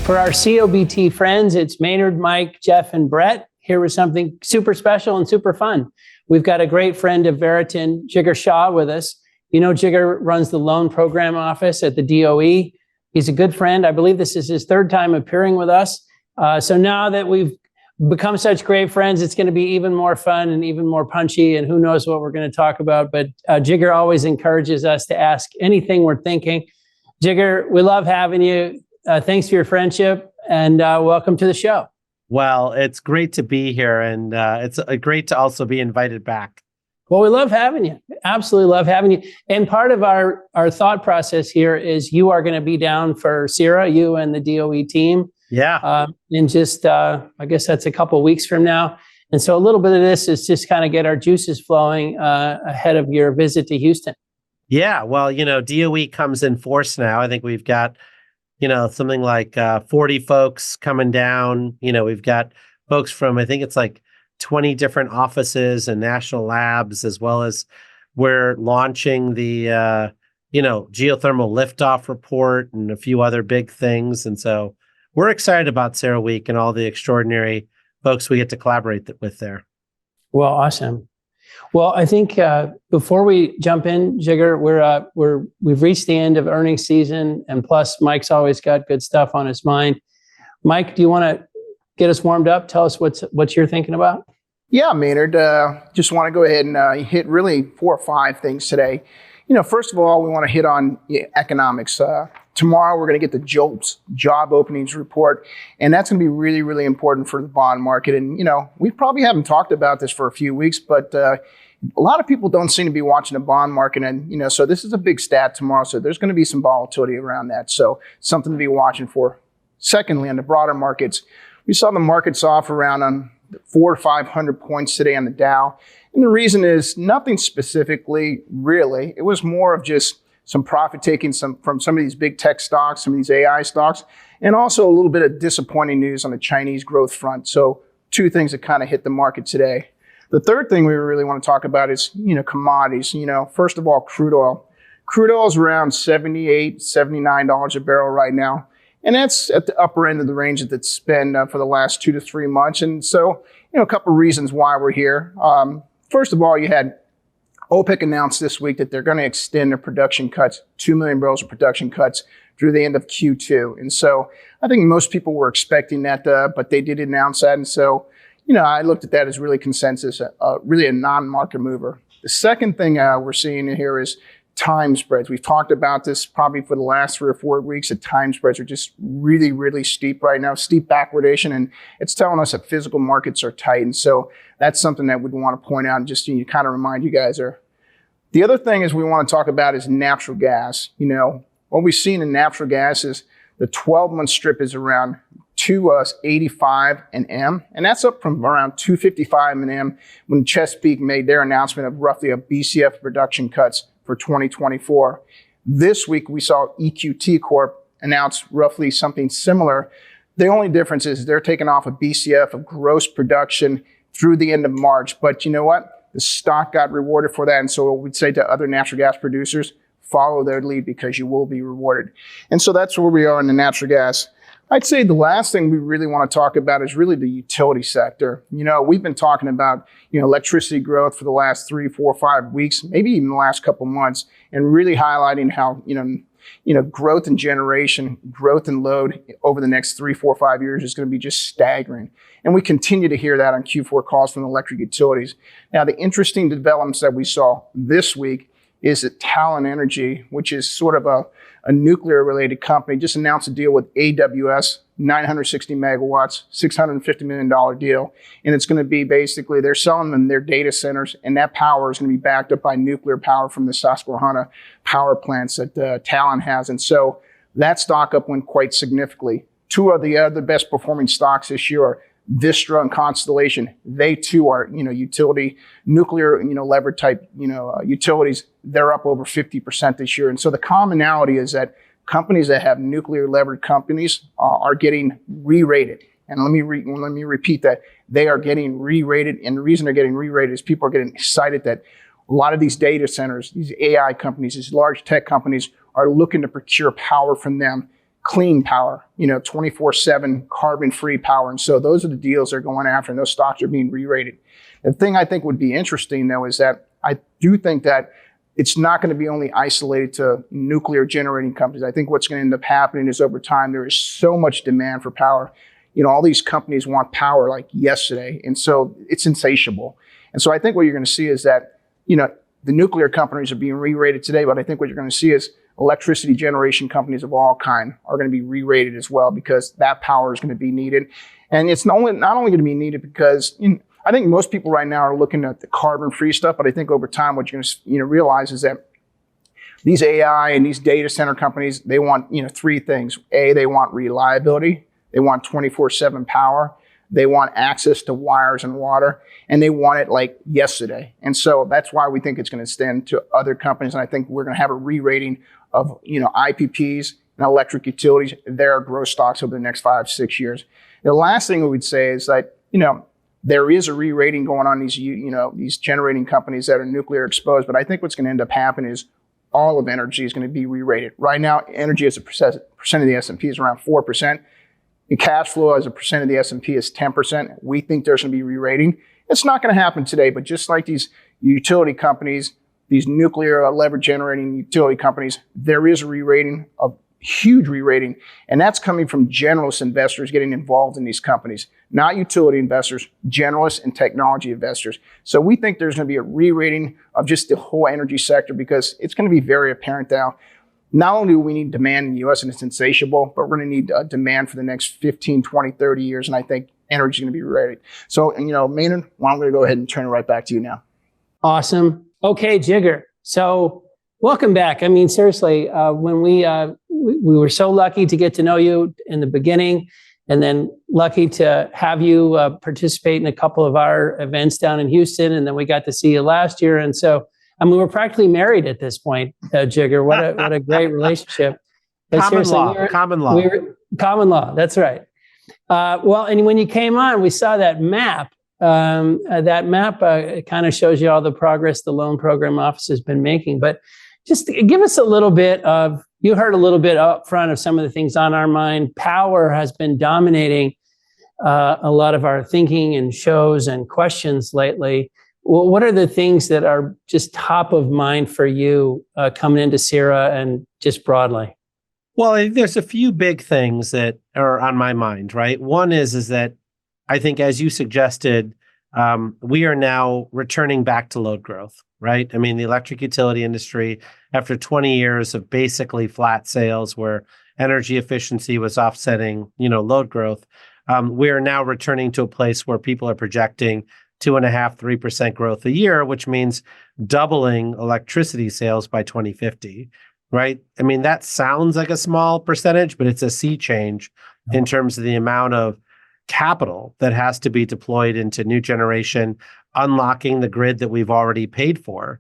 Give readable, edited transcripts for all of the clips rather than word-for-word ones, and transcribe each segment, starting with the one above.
For our COBT friends, it's Maynard, Mike, Jeff, and Brett here with something super special and super fun. We've got a great friend of Veriton, Jigar Shah, with us. You know, Jigar runs the loan program office at the DOE. He's a good friend. I believe this is his third time appearing with us. So now that we've become such great friends, it's going to be even more fun and even more punchy, and who knows what we're going to talk about. But Jigar always encourages us to ask anything we're thinking. Jigar, we love having you. Thanks for your friendship, and welcome to the show. Well, it's great to be here, and it's great to also be invited back. Well, we love having you. Absolutely love having you. And part of our thought process here is you are going to be down for CERA, you and the DOE team. Yeah. In just, I guess that's a couple of weeks from now. And so a little bit of this is just kind of get our juices flowing ahead of your visit to Houston. Yeah. Well, you know, DOE comes in force now. I think we've got, you know, something like 40 folks coming down. You know, we've got folks from, I think it's like 20 different offices and national labs, as well as we're launching the, geothermal liftoff report and a few other big things. And so we're excited about CERAWeek and all the extraordinary folks we get to collaborate with there. Well, awesome. Well, I think before we jump in, Jigar, we've reached the end of earnings season, and plus Mike's always got good stuff on his mind. Mike, do you want to get us warmed up? Tell us what you're thinking about. Yeah, Maynard. Just want to go ahead and hit really 4 or 5 things today. You know, first of all, we want to hit on economics. Tomorrow, we're going to get the JOLTS job openings report, and that's going to be really, really important for the bond market. And, you know, we probably haven't talked about this for a few weeks, but a lot of people don't seem to be watching the bond market. And, you know, so this is a big stat tomorrow. So there's going to be some volatility around that. So something to be watching for. Secondly, on the broader markets, we saw the markets off around on 400 to 500 points today on the Dow. And the reason is nothing specifically, really. It was more of just some profit taking from some of these big tech stocks, some of these AI stocks, and also a little bit of disappointing news on the Chinese growth front. So 2 things that kind of hit the market today. The third thing we really want to talk about is, you know, commodities. You know, first of all, crude oil. Crude oil is around $78, $79 a barrel right now. And that's at the upper end of the range that it's been for the last 2 to 3 months. And so, you know, a couple of reasons why we're here. First of all, you had OPEC announced this week that they're going to extend their production cuts, 2 million barrels of production cuts through the end of Q2. And so I think most people were expecting that, but they did announce that. And so, you know, I looked at that as really consensus, really a non-market mover. The second thing we're seeing here is time spreads. We've talked about this probably for the last 3 or 4 weeks. That time spreads are just really, really steep right now, steep backwardation, and it's telling us that physical markets are tight. And so that's something that we'd want to point out and just to kind of remind you guys there. The other thing is we want to talk about is natural gas. You know, what we've seen in natural gas is the 12-month strip is around 285 an M, and that's up from around 255 an M when Chesapeake made their announcement of roughly a BCF production cuts for 2024. This week, we saw EQT Corp announce roughly something similar. The only difference is they're taking off a BCF of gross production through the end of March. But you know what? The stock got rewarded for that. And so we'd say to other natural gas producers, follow their lead because you will be rewarded. And so that's where we are in the natural gas. I'd say the last thing we really want to talk about is really the utility sector. You know, we've been talking about, you know, electricity growth for the last 3, 4, 5 weeks, maybe even the last couple months, and really highlighting how, growth in generation, growth in load over the next 3, 4, 5 years is going to be just staggering. And we continue to hear that on Q4 calls from electric utilities. Now, the interesting developments that we saw this week is that Talen Energy, which is sort of a nuclear-related company, just announced a deal with AWS, 960 megawatts, $650 million deal. And it's going to be basically, they're selling them their data centers, and that power is going to be backed up by nuclear power from the Susquehanna power plants that Talen has. And so that stock up went quite significantly. 2 of the other best performing stocks this year are Vistra and Constellation. They too are, utility, nuclear, levered type, utilities. They're up over 50% this year. And so the commonality is that companies that have nuclear levered companies are getting re-rated. And let me repeat that. They are getting re-rated. And the reason they're getting re-rated is people are getting excited that a lot of these data centers, these AI companies, these large tech companies are looking to procure power from them clean power, 24/7 carbon-free power. And so those are the deals they're going after, and those stocks are being re-rated. The thing I think would be interesting, though, is that I do think that it's not going to be only isolated to nuclear generating companies. I think what's going to end up happening is over time, there is so much demand for power. All these companies want power like yesterday. And so it's insatiable. And so I think what you're going to see is that, the nuclear companies are being re-rated today, but I think what you're going to see is electricity generation companies of all kind are going to be re-rated as well, because that power is going to be needed. And it's not only going to be needed because I think most people right now are looking at the carbon-free stuff, but I think over time what you're going to realize is that these AI and these data center companies, they want three things. A, they want reliability. They want 24/7 power. They want access to wires and water, and they want it like yesterday. And so that's why we think it's going to extend to other companies. And I think we're going to have a re-rating of IPPs and electric utilities, their growth stocks over the next 5-6 years. The last thing we would say is that there is a re-rating going on these generating companies that are nuclear exposed. But I think what's going to end up happening is all of energy is going to be re-rated. Right now, energy as a percent of the S&P is around 4%. The cash flow as a percent of the S&P is 10%. We think there's going to be re-rating. It's not going to happen today, but just like these utility companies, these nuclear lever generating utility companies, there is a re-rating, a huge re-rating. And that's coming from generalist investors getting involved in these companies, not utility investors, generalists and technology investors. So we think there's going to be a re-rating of just the whole energy sector, because it's going to be very apparent now. Not only do we need demand in the U.S. and it's insatiable, but we're going to need demand for the next 15, 20, 30 years. And I think energy is going to be ready. So, Maynard, well, I'm going to go ahead and turn it right back to you now. Awesome. Okay, Jigar. So welcome back. I mean, seriously, when we were so lucky to get to know you in the beginning, and then lucky to have you participate in a couple of our events down in Houston. And then we got to see you last year. And so, we're practically married at this point, Jigar. What a great relationship. But common law. Common law. That's right. And when you came on, we saw that map. That map kind of shows you all the progress the loan program office has been making. But just give us a little bit of, you heard a little bit up front of some of the things on our mind. Power has been dominating a lot of our thinking and shows and questions lately. Well, what are the things that are just top of mind for you coming into CERA and just broadly? Well, I think there's a few big things that are on my mind, right? One is that I think, as you suggested, we are now returning back to load growth, right? I mean, the electric utility industry, after 20 years of basically flat sales where energy efficiency was offsetting, load growth, we are now returning to a place where people are projecting 2.5-3% growth a year, which means doubling electricity sales by 2050, right? I mean, that sounds like a small percentage, but it's a sea change in terms of the amount of capital that has to be deployed into new generation, unlocking the grid that we've already paid for,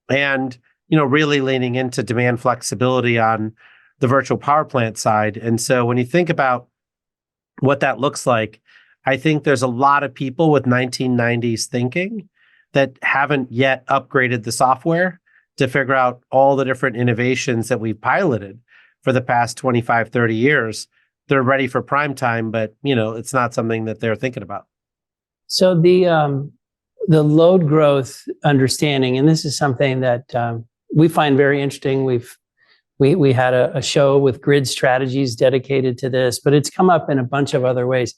and, really leaning into demand flexibility on the virtual power plant side. And so when you think about what that looks like, I think there's a lot of people with 1990s thinking that haven't yet upgraded the software to figure out all the different innovations that we've piloted for the past 25, 30 years. They're ready for prime time, but it's not something that they're thinking about. So the load growth understanding, and this is something that we find very interesting. We had a show with Grid Strategies dedicated to this, but it's come up in a bunch of other ways.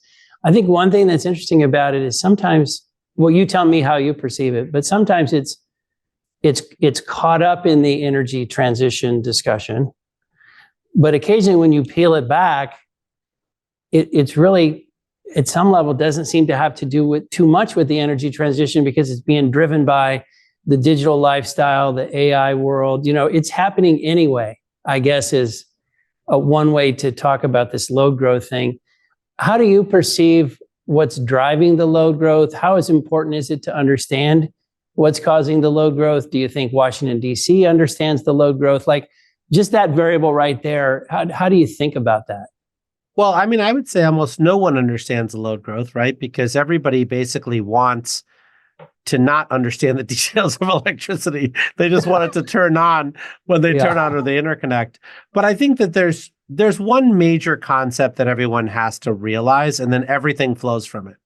I think one thing that's interesting about it is sometimes, well, you tell me how you perceive it, but sometimes it's caught up in the energy transition discussion. But occasionally when you peel it back, it's really, at some level, doesn't seem to have to do with too much with the energy transition, because it's being driven by the digital lifestyle, the AI world. It's happening anyway, I guess, is one way to talk about this load growth thing. How do you perceive what's driving the load growth? How important is it to understand what's causing the load growth? Do you think Washington, D.C. understands the load growth? Like, just that variable right there, how do you think about that? Well, I mean, I would say almost no one understands the load growth, right? Because everybody basically wants to not understand the details of electricity. They just want it to turn on when they turn on or they interconnect. But I think that there's one major concept that everyone has to realize, and then everything flows from it.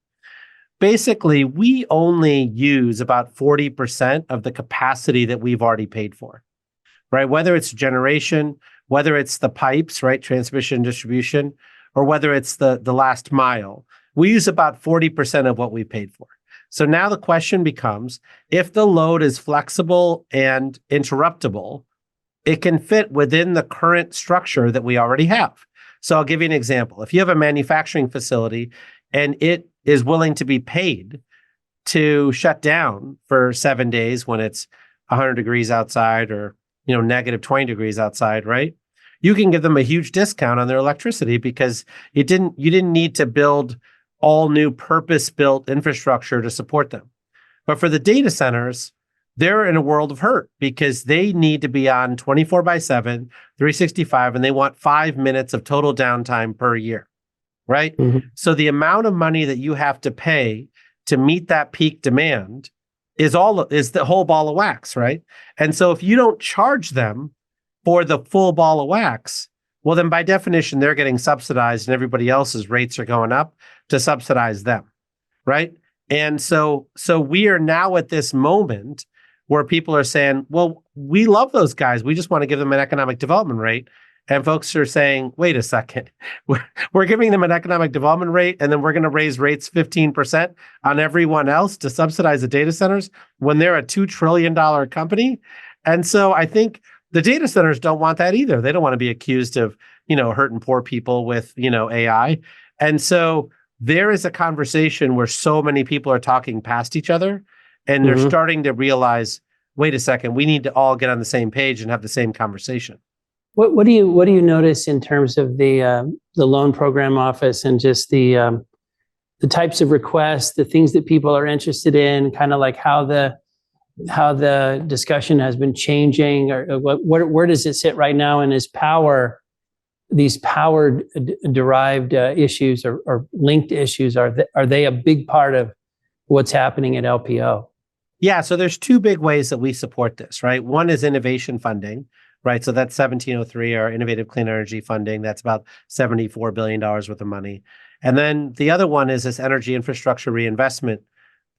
Basically, we only use about 40% of the capacity that we've already paid for, right? Whether it's generation, whether it's the pipes, right? Transmission, distribution, or whether it's the last mile. We use about 40% of what we paid for. So now the question becomes, if the load is flexible and interruptible, it can fit within the current structure that we already have. So I'll give you an example. If you have a manufacturing facility and it is willing to be paid to shut down for 7 days when it's 100 degrees outside or negative 20 degrees outside, right? You can give them a huge discount on their electricity because you didn't need to build all new purpose-built infrastructure to support them. But for the data centers, they're in a world of hurt because they need to be on 24/7, 365, and they want 5 minutes of total downtime per year, right? Mm-hmm. So the amount of money that you have to pay to meet that peak demand is the whole ball of wax, right? And so if you don't charge them for the full ball of wax, well, then by definition, they're getting subsidized and everybody else's rates are going up to subsidize them, right? And so we are now at this moment where people are saying, well, we love those guys. We just want to give them an economic development rate. And folks are saying, wait a second, we're giving them an economic development rate, and then we're going to raise rates 15% on everyone else to subsidize the data centers when they're a $2 trillion company. And so I think the data centers don't want that either. They don't want to be accused of, hurting poor people with, AI. And so there is a conversation where so many people are talking past each other, and they're starting to realize, wait a second, we need to all get on the same page and have the same conversation. What do you notice in terms of the loan program office and just the types of requests, the things that people are interested in, kind of like how the discussion has been changing, or where does it sit right now? And these power derived issues or linked issues, are they a big part of what's happening at LPO? Yeah, so there's two big ways that we support this, right? One is innovation funding, right? So that's 1703, our innovative clean energy funding. That's about $74 billion worth of money. And then the other one is this energy infrastructure reinvestment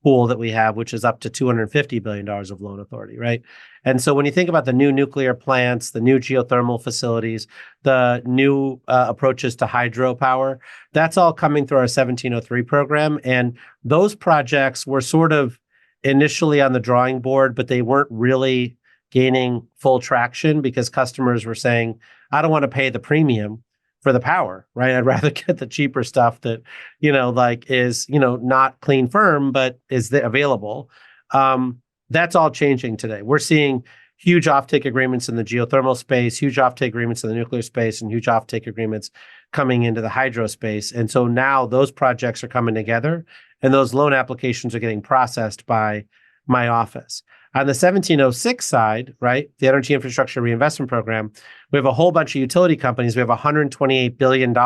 pool that we have, which is up to $250 billion of loan authority, right? And so when you think about the new nuclear plants, the new geothermal facilities, the new approaches to hydropower, that's all coming through our 1703 program. And those projects were sort of initially on the drawing board, but they weren't really gaining full traction because customers were saying, I don't want to pay the premium for the power, right? I'd rather get the cheaper stuff that, is, not clean firm, but is available. That's all changing today. We're seeing huge offtake agreements in the geothermal space, huge offtake agreements in the nuclear space, and huge offtake agreements coming into the hydro space. And so now those projects are coming together and those loan applications are getting processed by my office. On the 1706 side, right, the Energy Infrastructure Reinvestment Program, we have a whole bunch of utility companies. We have $128 billion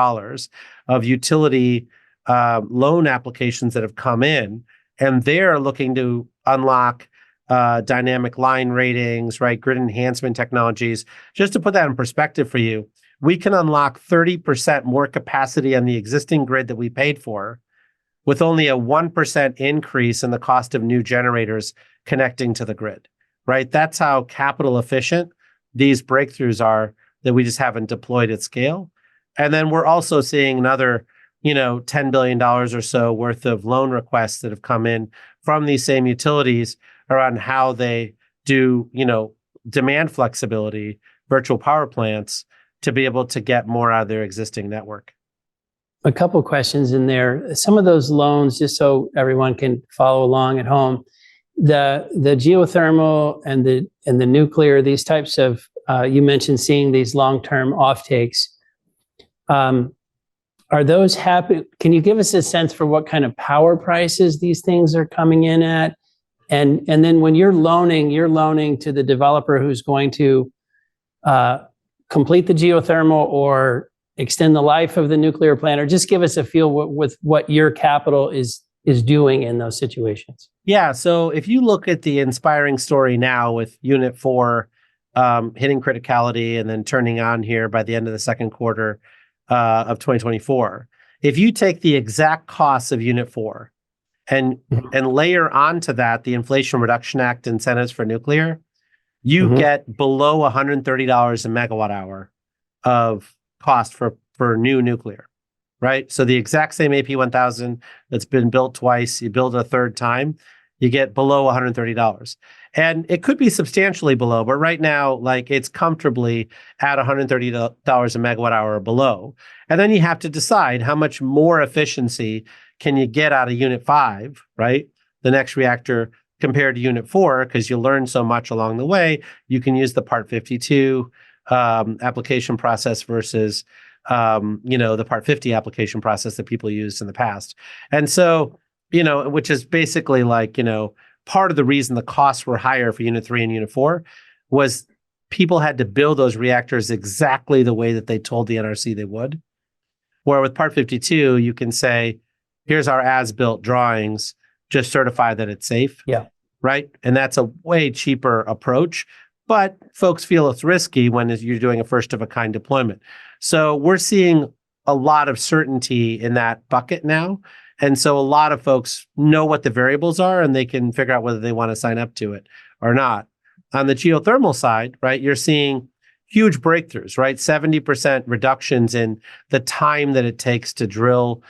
of utility loan applications that have come in, and they're looking to unlock dynamic line ratings, right, grid enhancement technologies. Just to put that in perspective for you, we can unlock 30% more capacity on the existing grid that we paid for with only a 1% increase in the cost of new generators connecting to the grid, right? That's how capital efficient these breakthroughs are that we just haven't deployed at scale. And then we're also seeing another, $10 billion or so worth of loan requests that have come in from these same utilities around how they do, demand flexibility, virtual power plants to be able to get more out of their existing network. A couple of questions in there. Some of those loans, just so everyone can follow along at home, the geothermal and the nuclear, these types of, you mentioned seeing these long-term offtakes. Are those happen? Can you give us a sense for what kind of power prices these things are coming in at? And then when you're loaning to the developer who's going to complete the geothermal or extend the life of the nuclear plant, or just give us a feel with what your capital is is doing in those situations. Yeah. So if you look at the inspiring story now with Unit 4 hitting criticality and then turning on here by the end of the second quarter of 2024, if you take the exact costs of Unit 4 and layer onto that the Inflation Reduction Act incentives for nuclear, you get below $130 a megawatt hour of cost for new nuclear, right? So the exact same AP1000 that's been built twice, you build a third time, you get below $130. And it could be substantially below, but right now, like it's comfortably at $130 a megawatt hour or below. And then you have to decide how much more efficiency can you get out of Unit 5, right? The next reactor compared to Unit 4, because you learn so much along the way. You can use the Part 52 application process versus the Part 50 application process that people used in the past. And so, which is basically like, part of the reason the costs were higher for Unit 3 and Unit 4 was people had to build those reactors exactly the way that they told the NRC they would. Where with Part 52, you can say, here's our as-built drawings, just certify that it's safe. Yeah. Right? And that's a way cheaper approach. But folks feel it's risky when you're doing a first-of-a-kind deployment. So we're seeing a lot of certainty in that bucket now. And so a lot of folks know what the variables are and they can figure out whether they want to sign up to it or not. On the geothermal side, right, you're seeing huge breakthroughs, right? 70% reductions in the time that it takes to drill,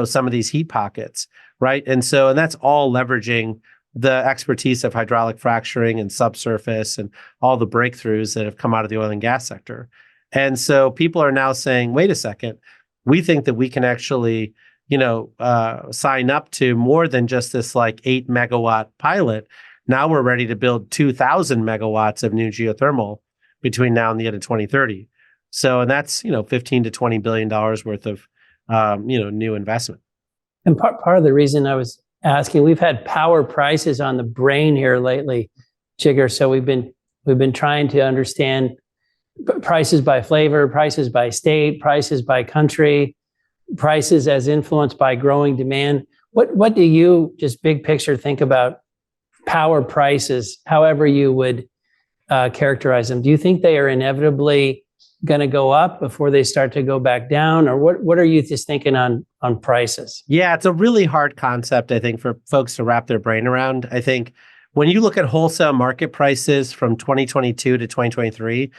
some of these heat pockets, right? And that's all leveraging the expertise of hydraulic fracturing and subsurface and all the breakthroughs that have come out of the oil and gas sector. And so people are now saying, wait a second, we think that we can actually sign up to more than just this like 8 megawatt pilot. Now we're ready to build 2,000 megawatts of new geothermal between now and the end of 2030. So, and that's, $15 to $20 billion worth of, new investment. And part of the reason I was asking, we've had power prices on the brain here lately, Jigar. So we've been trying to understand prices by flavor, prices by state, prices by country, prices as influenced by growing demand. What do you, just big picture, think about power prices, however you would characterize them? Do you think they are inevitably going to go up before they start to go back down? Or what are you just thinking on prices? Yeah, it's a really hard concept, I think, for folks to wrap their brain around. I think when you look at wholesale market prices from 2022 to 2023,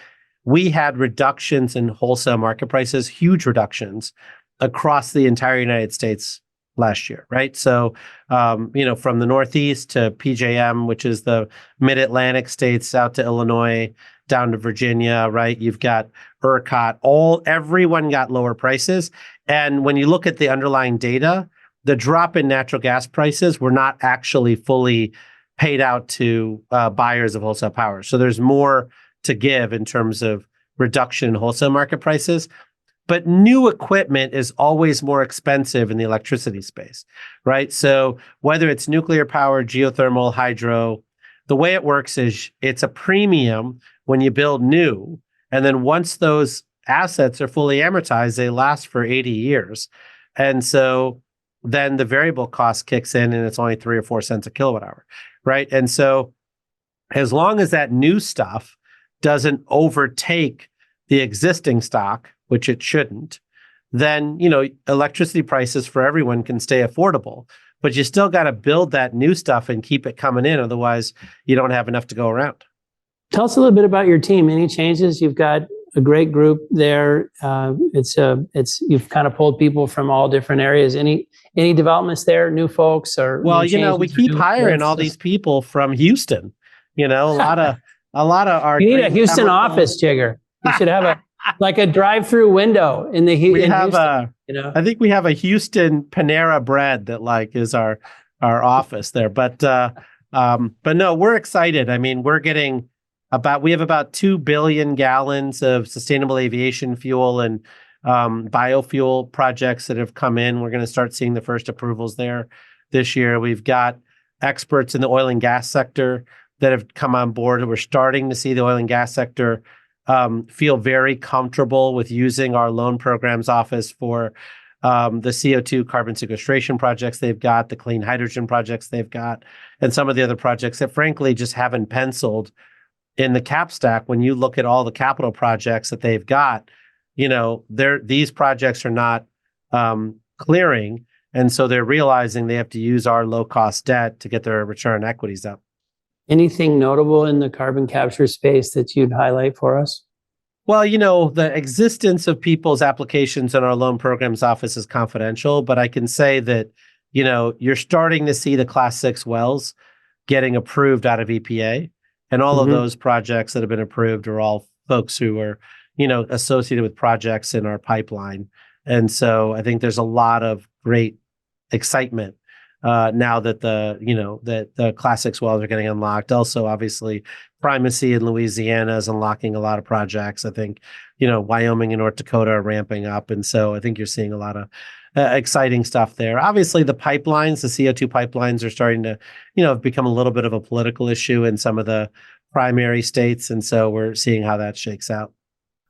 we had reductions in wholesale market prices, huge reductions across the entire United States last year, right? So, from the Northeast to PJM, which is the mid-Atlantic states, out to Illinois, down to Virginia, right? You've got ERCOT, everyone got lower prices. And when you look at the underlying data, the drop in natural gas prices were not actually fully paid out to buyers of wholesale power. So there's more to give in terms of reduction in wholesale market prices. But new equipment is always more expensive in the electricity space, right? So whether it's nuclear power, geothermal, hydro, the way it works is it's a premium when you build new. And then once those assets are fully amortized, they last for 80 years. And so then the variable cost kicks in and it's only 3 or 4 cents a kilowatt hour, right? And so as long as that new stuff doesn't overtake the existing stock, which it shouldn't, then, electricity prices for everyone can stay affordable. But you still got to build that new stuff and keep it coming in. Otherwise, you don't have enough to go around. Tell us a little bit about your team. Any changes? You've got a great group there. You've kind of pulled people from all different areas. Any developments there? New folks or? Well, we keep hiring all these people from Houston. A lot of our. You need a Houston office, Jigar. You should have a drive-through window in the Houston. I think we have a Houston Panera Bread that is our office there. But no, we're excited. I mean, we have about 2 billion gallons of sustainable aviation fuel and biofuel projects that have come in. We're going to start seeing the first approvals there this year. We've got experts in the oil and gas sector that have come on board. We're starting to see the oil and gas sector feel very comfortable with using our loan programs office for the CO2 carbon sequestration projects they've got, the clean hydrogen projects they've got, and some of the other projects that frankly just haven't penciled in the cap stack. When you look at all the capital projects that they've got, these projects are not clearing. And so they're realizing they have to use our low-cost debt to get their return on equities up. Anything notable in the carbon capture space that you'd highlight for us? Well, the existence of people's applications in our loan programs office is confidential, but I can say that, you're starting to see the Class 6 wells getting approved out of EPA. And all of those projects that have been approved are all folks who are, associated with projects in our pipeline. And so I think there's a lot of great excitement now that the Class 6 wells are getting unlocked. Also, obviously, primacy in Louisiana is unlocking a lot of projects. I think, Wyoming and North Dakota are ramping up. And so I think you're seeing a lot of exciting stuff there. Obviously, the pipelines, the CO2 pipelines are starting to, become a little bit of a political issue in some of the primary states. And so we're seeing how that shakes out.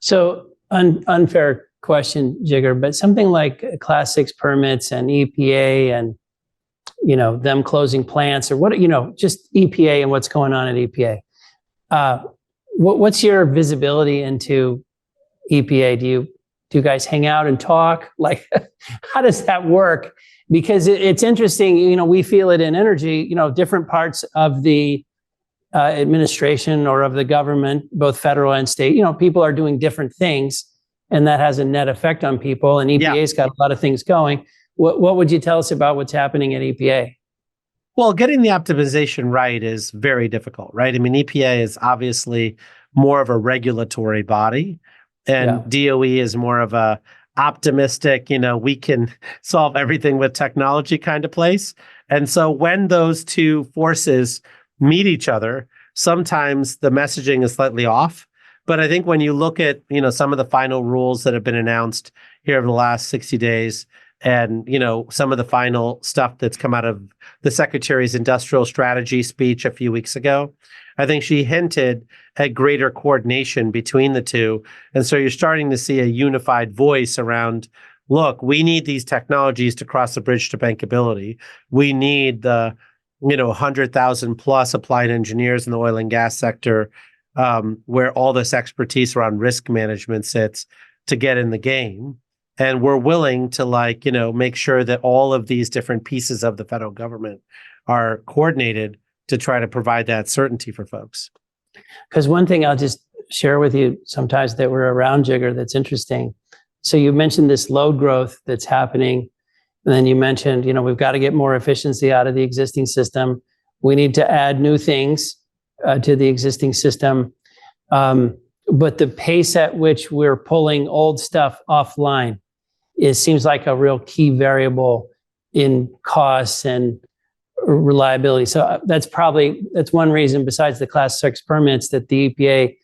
So unfair question, Jigar, but something like Class 6 permits and EPA and, them closing plants or what, just EPA and what's going on at EPA. What's your visibility into EPA? Do you guys hang out and talk? Like, how does that work? Because it's interesting, we feel it in energy, different parts of the administration or of the government, both federal and state, people are doing different things, and that has a net effect on people. And EPA's got a lot of things going. What would you tell us about what's happening at EPA? Well, getting the optimization right is very difficult, right? I mean, EPA is obviously more of a regulatory body, and DOE is more of a optimistic, we can solve everything with technology kind of place. And so when those two forces meet each other, sometimes the messaging is slightly off. But I think when you look at, some of the final rules that have been announced here over the last 60 days, and, some of the final stuff that's come out of the Secretary's industrial strategy speech a few weeks ago, I think she hinted at greater coordination between the two. And so you're starting to see a unified voice around, look, we need these technologies to cross the bridge to bankability. We need the, 100,000 plus applied engineers in the oil and gas sector, where all this expertise around risk management sits, to get in the game. And we're willing to make sure that all of these different pieces of the federal government are coordinated to try to provide that certainty for folks. Because one thing I'll just share with you sometimes that we're around, Jigar, that's interesting. So you mentioned this load growth that's happening. And then you mentioned, we've got to get more efficiency out of the existing system. We need to add new things to the existing system. But the pace at which we're pulling old stuff offline seems like a real key variable in costs and reliability. So that's one reason, besides the Class 6 permits, that the EPA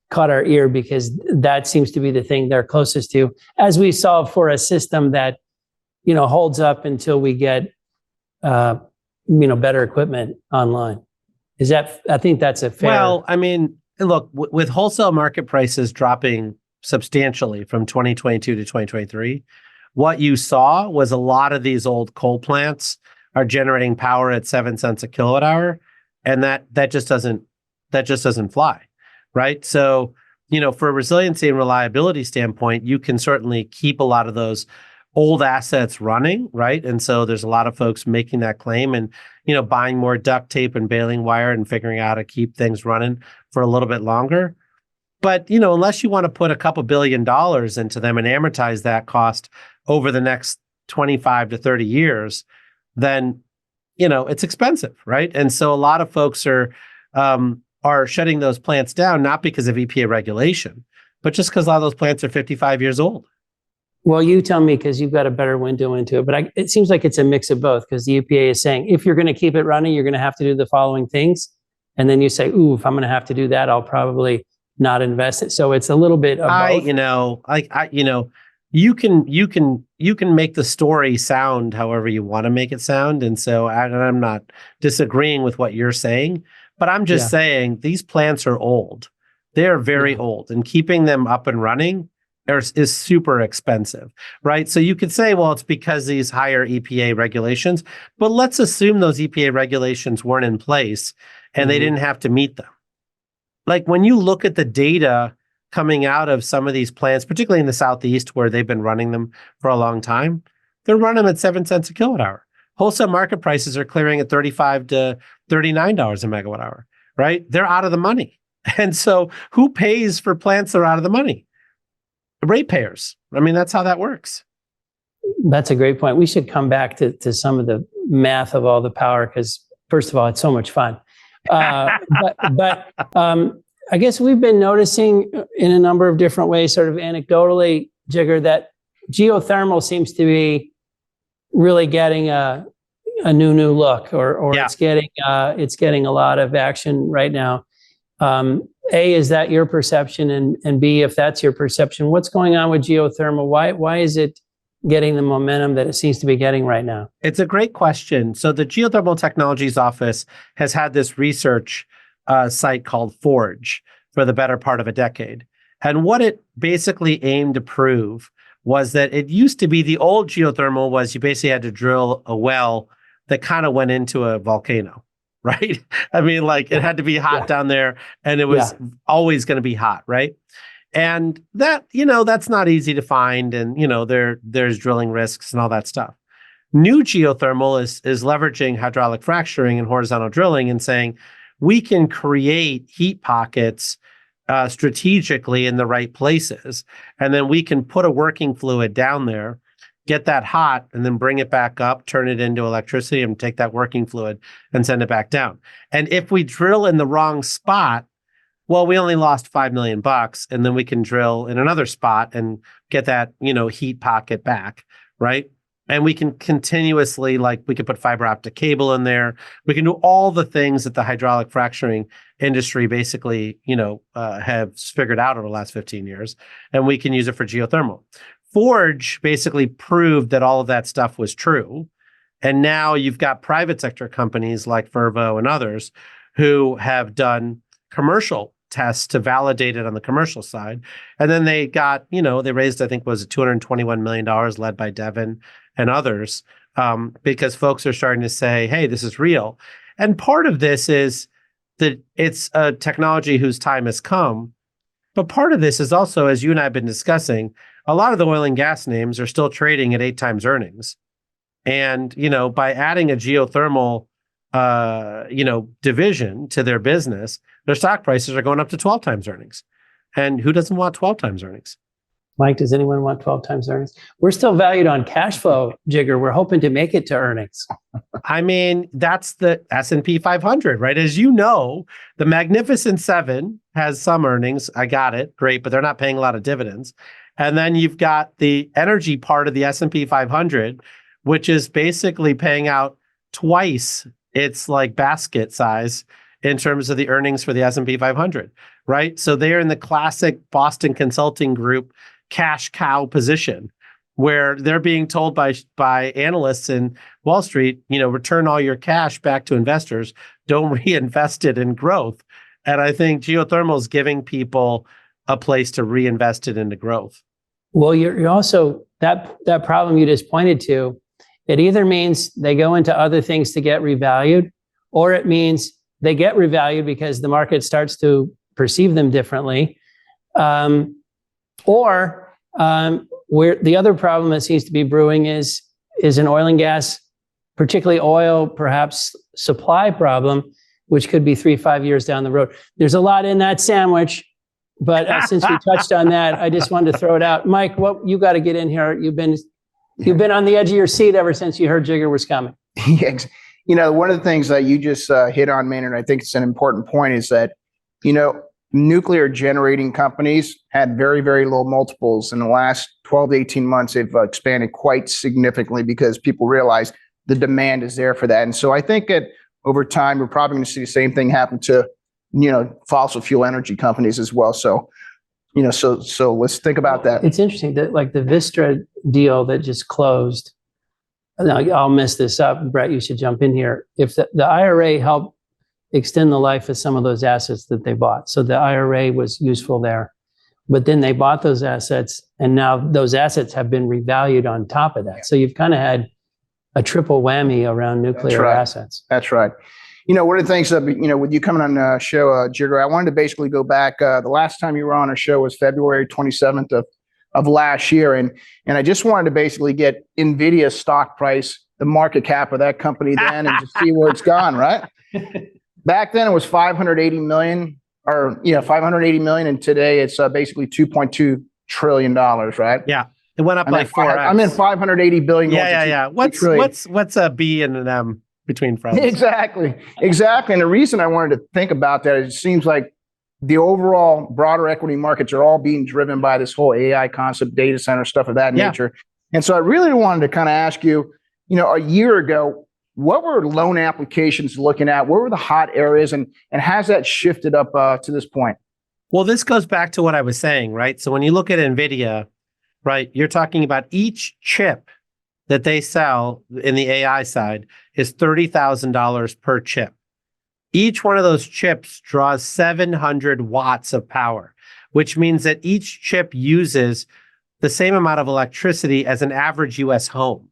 caught our ear, because that seems to be the thing they're closest to, as we solve for a system that, holds up until we get, better equipment online. I think that's a fair. Well, I mean, look, with wholesale market prices dropping substantially from 2022 to 2023, what you saw was a lot of these old coal plants are generating power at 7 cents a kilowatt hour, and that just doesn't fly, right? So, for a resiliency and reliability standpoint, you can certainly keep a lot of those old assets running, right? And so there's a lot of folks making that claim and, buying more duct tape and baling wire and figuring out how to keep things running for a little bit longer. But, unless you want to put a couple $2 billion into them and amortize that cost over the next 25 to 30 years, then, it's expensive, right? And so a lot of folks are shutting those plants down, not because of EPA regulation, but just because a lot of those plants are 55 years old. Well, you tell me, because you've got a better window into it. But it seems like it's a mix of both, because the EPA is saying, if you're going to keep it running, you're going to have to do the following things. And then you say, ooh, if I'm going to have to do that, I'll probably not invest it. So it's a little bit of both. You can make the story sound however you want to make it sound. And so I'm not disagreeing with what you're saying, but I'm just saying these plants are old. They're very old, and keeping them up and running is super expensive, right? So you could say, well, it's because these higher EPA regulations, but let's assume those EPA regulations weren't in place and they didn't have to meet them. Like when you look at the data coming out of some of these plants, particularly in the Southeast where they've been running them for a long time, they're running them at 7 cents a kilowatt hour. Wholesale market prices are clearing at $35 to $39 a megawatt hour, right? They're out of the money. And so who pays for plants that are out of the money? The ratepayers. I mean, that's how that works. That's a great point. We should come back to some of the math of all the power because, first of all, it's so much fun. But I guess we've been noticing in a number of different ways, sort of anecdotally, Jigar, that geothermal seems to be really getting a new look, or Yeah. it's getting a lot of action right now. A, is that your perception? And B, if that's your perception, what's going on with geothermal? Why is it getting the momentum that it seems to be getting right now? It's a great question. So the Geothermal Technologies Office has had this research site called Forge for the better part of a decade. And what it basically aimed to prove was that it used to be the old geothermal was you basically had to drill a well that kind of went into a volcano, right? I mean, like it had to be hot down there and it was always going to be hot, right? And that, that's not easy to find. And, there's drilling risks and all that stuff. New geothermal is leveraging hydraulic fracturing and horizontal drilling and saying, we can create heat pockets strategically in the right places. And then we can put a working fluid down there, get that hot, and then bring it back up, turn it into electricity and take that working fluid and send it back down. And if we drill in the wrong spot, well, we only lost $5 million, and then we can drill in another spot and get that, heat pocket back, right? And we can continuously, we could put fiber optic cable in there. We can do all the things that the hydraulic fracturing industry basically, have figured out over the last 15 years, and we can use it for geothermal. Forge basically proved that all of that stuff was true. And now you've got private sector companies like Fervo and others who have done commercial tests to validate it on the commercial side. And then they got, they raised, I think, was it $221 million led by Devon and others, because folks are starting to say, hey, this is real. And part of this is that it's a technology whose time has come. But part of this is also, as you and I have been discussing, a lot of the oil and gas names are still trading at 8 times earnings. And, by adding a geothermal division to their business, their stock prices are going up to 12 times earnings. And who doesn't want 12 times earnings? Mike, does anyone want 12 times earnings? We're still valued on cash flow, Jigar. We're hoping to make it to earnings. I mean, that's the S&P 500, right? As you know, the Magnificent Seven has some earnings. I got it. Great. But they're not paying a lot of dividends. And then you've got the energy part of the S&P 500, which is basically paying out twice its basket size in terms of the earnings for the S&P 500, right? So they're in the classic Boston Consulting Group cash cow position where they're being told by analysts in Wall Street, return all your cash back to investors, don't reinvest it in growth. And I think geothermal is giving people a place to reinvest it into growth. Well, you're also, that problem you just pointed to, it either means they go into other things to get revalued, or it means they get revalued because the market starts to perceive them differently. Or where the other problem that seems to be brewing is an oil and gas, particularly oil, perhaps supply problem, which could be 3-5 years down the road. There's a lot in that sandwich, but since we touched on that, I just wanted to throw it out. Mike, you got to get in here. You've been on the edge of your seat ever since you heard Jigar was coming. Yeah, one of the things that you just hit on, Maynard, I think it's an important point, is that, nuclear generating companies had very, very low multiples. In the last 12 to 18 months, they've expanded quite significantly because people realize the demand is there for that. And so I think that over time, we're probably going to see the same thing happen to, fossil fuel energy companies as well. So, so let's think about that. It's interesting that the Vistra deal that just closed, now I'll mess this up, Brett, you should jump in here. If the IRA helped extend the life of some of those assets that they bought, so the IRA was useful there. but then they bought those assets, and now those assets have been revalued on top of that. So you've kind of had a triple whammy around nuclear assets. That's right. One of the things that, with you coming on the show, Jigar, I wanted to basically go back. The last time you were on our show was February 27th of last year. And I just wanted to basically get NVIDIA's stock price, the market cap of that company then, and just see where it's gone, right? Back then it was 580 million. And today it's basically $2.2 trillion, right? Yeah, it went up like 4x. I'm in 580 billion. Yeah. What's a B and an M between friends? Exactly. And the reason I wanted to think about that is it seems like the overall broader equity markets are all being driven by this whole AI concept, data center stuff of that nature. And so I really wanted to kind of ask you, a year ago, what were loan applications looking at? What were the hot areas, and has that shifted up to this point? Well, this goes back to what I was saying, right? So when you look at NVIDIA, right, you're talking about each chip that they sell in the AI side is $30,000 per chip. Each one of those chips draws 700 watts of power, which means that each chip uses the same amount of electricity as an average US home,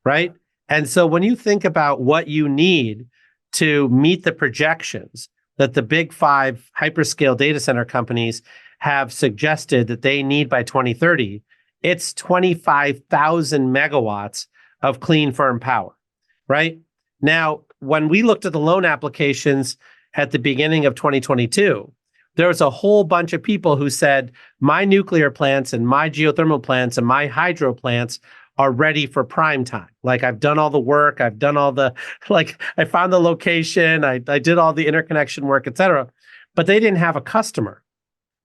right? And so when you think about what you need to meet the projections that the big 5 hyperscale data center companies have suggested that they need by 2030, it's 25,000 megawatts of clean, firm power, right? Now, when we looked at the loan applications at the beginning of 2022, there was a whole bunch of people who said, my nuclear plants and my geothermal plants and my hydro plants are ready for prime time. Like, I've done all the work, I've done all the, I found the location, I did all the interconnection work, et cetera, but they didn't have a customer,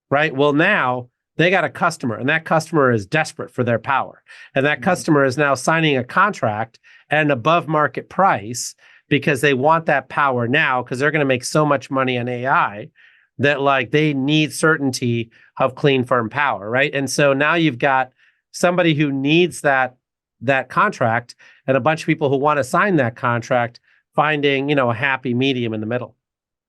right? Well, now they got a customer, and that customer is desperate for their power. And that customer is now signing a contract at an above market price because they want that power now, because they're going to make so much money on AI that they need certainty of clean, firm power, right? And so now you've got somebody who needs that contract and a bunch of people who want to sign that contract, finding, a happy medium in the middle.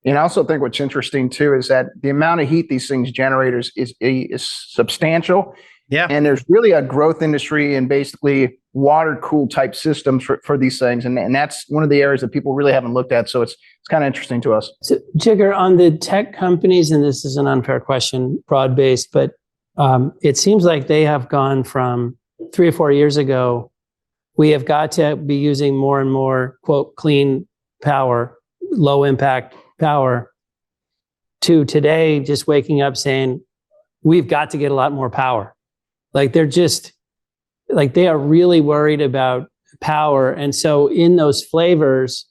And I also think what's interesting too is that the amount of heat these things generate is substantial. Yeah. And there's really a growth industry in basically water cooled type systems for these things. And that's one of the areas that people really haven't looked at. So it's kind of interesting to us. So, Jigar, on the tech companies, and this is an unfair question, broad-based, but it seems like they have gone from 3 or 4 years ago, we have got to be using more and more, quote, clean power, low impact power, to today just waking up saying, we've got to get a lot more power. They are really worried about power. And so in those flavors,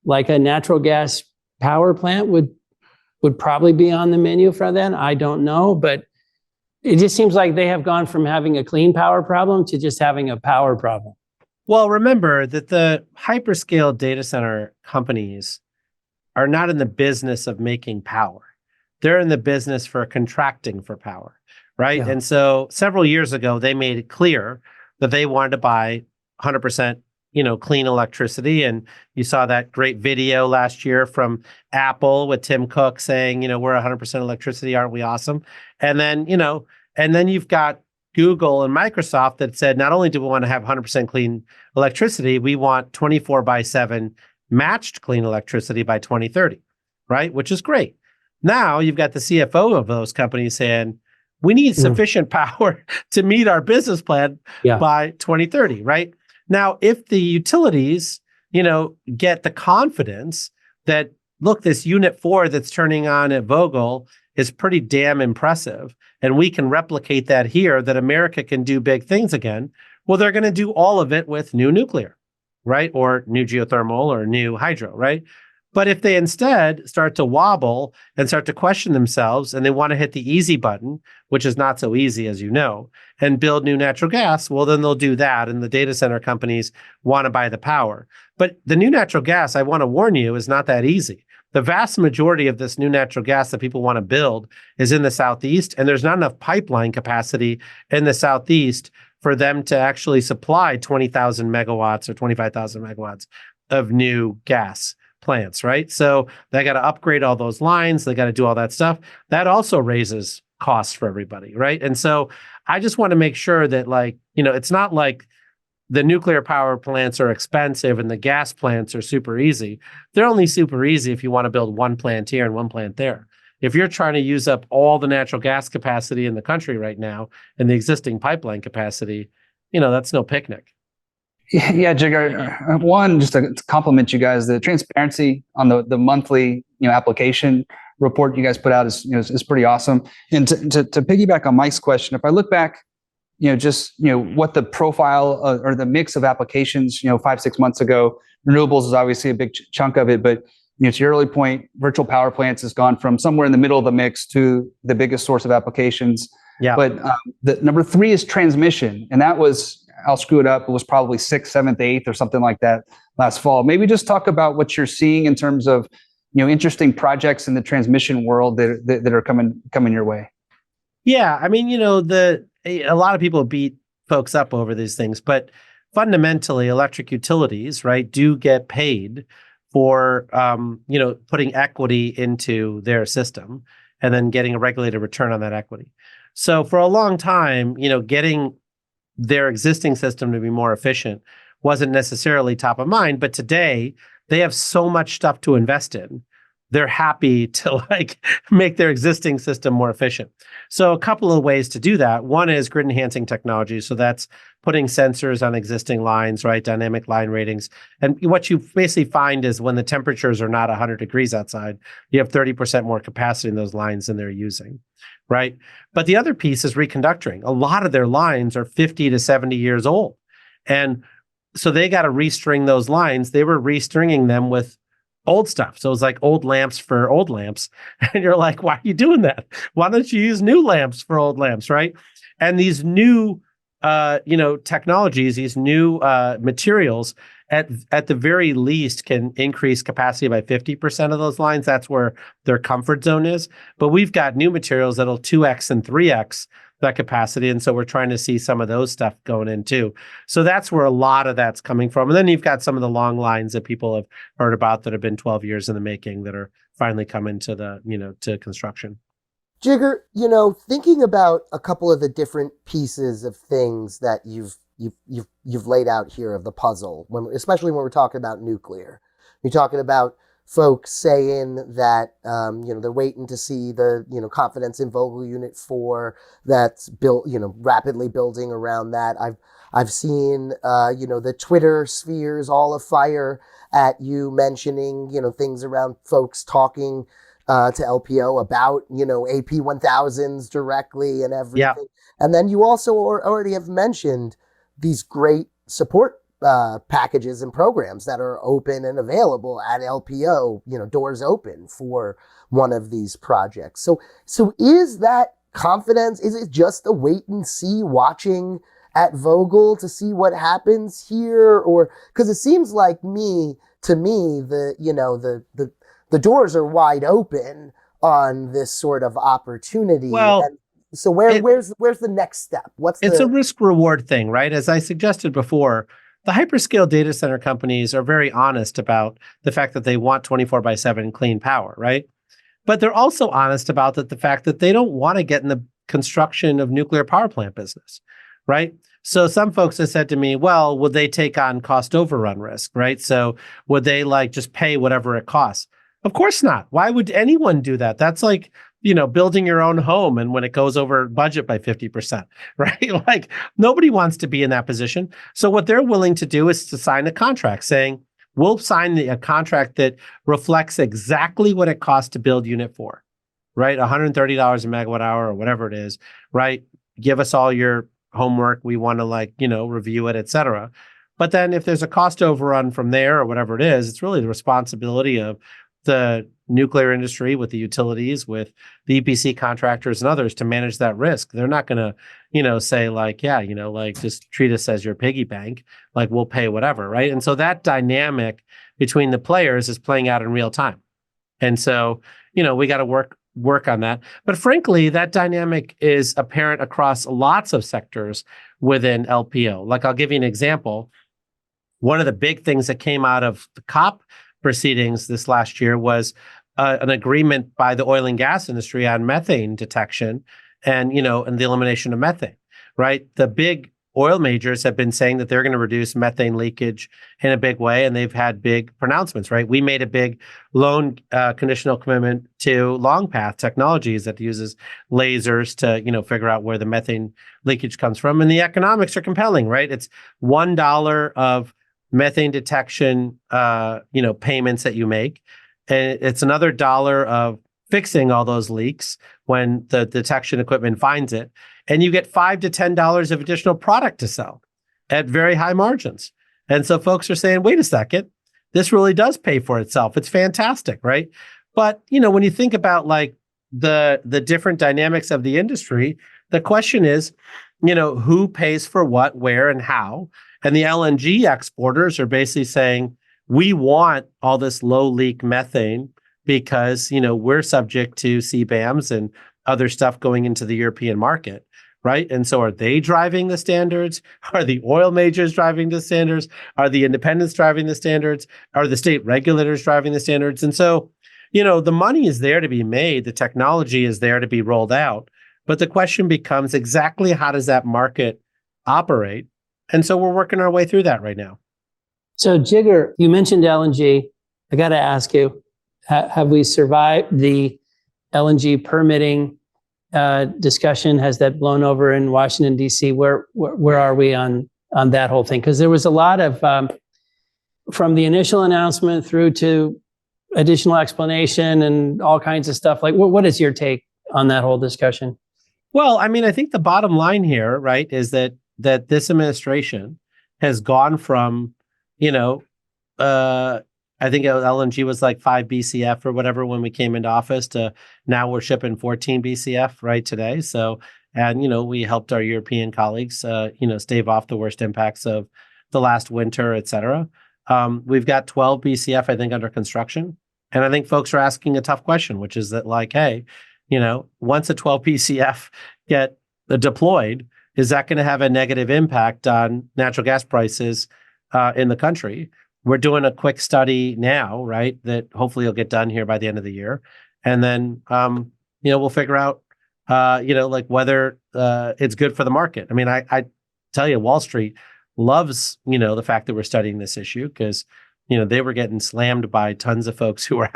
like a natural gas power plant would probably be on the menu for that. I don't know, but it just seems like they have gone from having a clean power problem to just having a power problem. Well, remember that the hyperscale data center companies are not in the business of making power. They're in the business for contracting for power, right? Yeah. And so several years ago, they made it clear that they wanted to buy 100%, clean electricity. And you saw that great video last year from Apple with Tim Cook saying, we're 100% electricity, aren't we awesome? And then, you've got Google and Microsoft that said, not only do we want to have 100% clean electricity, we want 24/7 matched clean electricity by 2030, right? Which is great. Now you've got the CFO of those companies saying, we need sufficient power to meet our business plan by 2030, right? Now, if the utilities, get the confidence that, look, this Unit 4 that's turning on at Vogtle is pretty damn impressive, and we can replicate that here, that America can do big things again, well, they're going to do all of it with new nuclear, right? Or new geothermal or new hydro, right? But if they instead start to wobble and start to question themselves, and they want to hit the easy button, which is not so easy, as you know, and build new natural gas, well, then they'll do that. And the data center companies want to buy the power. But the new natural gas, I want to warn you, is not that easy. The vast majority of this new natural gas that people want to build is in the Southeast, and there's not enough pipeline capacity in the Southeast for them to actually supply 20,000 megawatts or 25,000 megawatts of new gas plants, right? So they got to upgrade all those lines. They got to do all that stuff. That also raises costs for everybody, right? And so I just want to make sure that, like, it's not like the nuclear power plants are expensive and the gas plants are super easy. They're only super easy if you want to build one plant here and one plant there. If you're trying to use up all the natural gas capacity in the country right now and the existing pipeline capacity, that's no picnic. Yeah, Jigar. One, just to compliment you guys, the transparency on the monthly application report you guys put out is pretty awesome. And to piggyback on Mike's question, if I look back, what the profile or the mix of applications, 5-6 months ago, renewables is obviously a big chunk of it, but to your early point, virtual power plants has gone from somewhere in the middle of the mix to the biggest source of applications. Yeah. But the number 3 is transmission, and that was, I'll screw it up, it was probably 6th, 7th, 8th, or something like that last fall. Maybe just talk about what you're seeing in terms of interesting projects in the transmission world that are coming your way. Yeah, I mean, a lot of people beat folks up over these things, but fundamentally, electric utilities, right, do get paid for putting equity into their system and then getting a regulated return on that equity. So for a long time, getting their existing system to be more efficient wasn't necessarily top of mind, but today they have so much stuff to invest in. They're happy to make their existing system more efficient. So a couple of ways to do that. One is grid enhancing technology. So that's putting sensors on existing lines, right? Dynamic line ratings. And what you basically find is when the temperatures are not 100 degrees outside, you have 30% more capacity in those lines than they're using, right? But the other piece is reconductoring. A lot of their lines are 50 to 70 years old. And so they got to restring those lines. They were restringing them with old stuff. So it's like old lamps for old lamps. And you're like, why are you doing that? Why don't you use new lamps for old lamps, right? And these new, technologies, these new materials, at the very least can increase capacity by 50% of those lines. That's where their comfort zone is. But we've got new materials that'll 2x and 3x that capacity. And so we're trying to see some of those stuff going in too. So that's where a lot of that's coming from. And then you've got some of the long lines that people have heard about that have been 12 years in the making that are finally coming to to construction. Jigar, thinking about a couple of the different pieces of things that you've laid out here of the puzzle, especially when we're talking about nuclear, you're talking about folks saying that they're waiting to see the confidence in Vogtle Unit 4 that's built, rapidly building around that. I've seen the Twitter spheres all afire at you mentioning things around folks talking to LPO about AP 1000s directly and everything. Yeah. And then you also already have mentioned these great support packages and programs that are open and available at LPO, doors open for one of these projects. So is that confidence, is it just a wait and see watching at Vogtle to see what happens here? Or, because it seems like to me, the doors are wide open on this sort of opportunity. Well, and so where's the next step? It's a risk reward thing, right? As I suggested before, the hyperscale data center companies are very honest about the fact that they want 24/7 clean power, right? But they're also honest about the fact that they don't want to get in the construction of nuclear power plant business, right? So some folks have said to me, well, would they take on cost overrun risk, right? So would they just pay whatever it costs? Of course not. Why would anyone do that? That's like, building your own home and when it goes over budget by 50%, right? Nobody wants to be in that position. So what they're willing to do is to sign a contract saying, we'll sign a contract that reflects exactly what it costs to build Unit 4, right? $130 a megawatt hour or whatever it is, right? Give us all your homework. We want to review it, et cetera. But then if there's a cost overrun from there or whatever it is, it's really the responsibility of the nuclear industry with the utilities, with the EPC contractors and others to manage that risk. They're not going to, say just treat us as your piggy bank, we'll pay whatever, right? And so that dynamic between the players is playing out in real time. And so, we got to work on that. But frankly, that dynamic is apparent across lots of sectors within LPO. I'll give you an example. One of the big things that came out of the COP proceedings this last year was an agreement by the oil and gas industry on methane detection and and the elimination of methane, right? The big oil majors have been saying that they're going to reduce methane leakage in a big way, and they've had big pronouncements, right? We made a big loan conditional commitment to Longpath Technologies that uses lasers to, figure out where the methane leakage comes from. And the economics are compelling, right? It's $1 of methane detection, payments that you make. And it's another dollar of fixing all those leaks when the detection equipment finds it. And you get $5 to $10 of additional product to sell at very high margins. And so folks are saying, wait a second, this really does pay for itself. It's fantastic, right? But, when you think about like the different dynamics of the industry, the question is, who pays for what, where, and how? And the LNG exporters are basically saying, we want all this low leak methane because, we're subject to CBAMs and other stuff going into the European market, right? And so are they driving the standards? Are the oil majors driving the standards? Are the independents driving the standards? Are the state regulators driving the standards? And so, the money is there to be made. The technology is there to be rolled out. But the question becomes exactly how does that market operate? And so we're working our way through that right now. So Jigar, you mentioned LNG. I got to ask you, have we survived the LNG permitting discussion? Has that blown over in Washington, D.C.? Where are we on that whole thing? Because there was a lot of, from the initial announcement through to additional explanation and all kinds of stuff. Like, what is your take on that whole discussion? Well, I mean, I think the bottom line here, right, is that this administration has gone from, I think LNG was like 5 BCF or whatever when we came into office to now we're shipping 14 BCF right today. So, and, we helped our European colleagues, stave off the worst impacts of the last winter, et cetera. We've got 12 BCF, I think, under construction. And I think folks are asking a tough question, which is that like, hey, once a 12 BCF get deployed, is that going to have a negative impact on natural gas prices in the country? We're doing a quick study now, right, that hopefully will get done here by the end of the year. And then, we'll figure out, like whether it's good for the market. I mean, I tell you, Wall Street loves, the fact that we're studying this issue because, they were getting slammed by tons of folks who were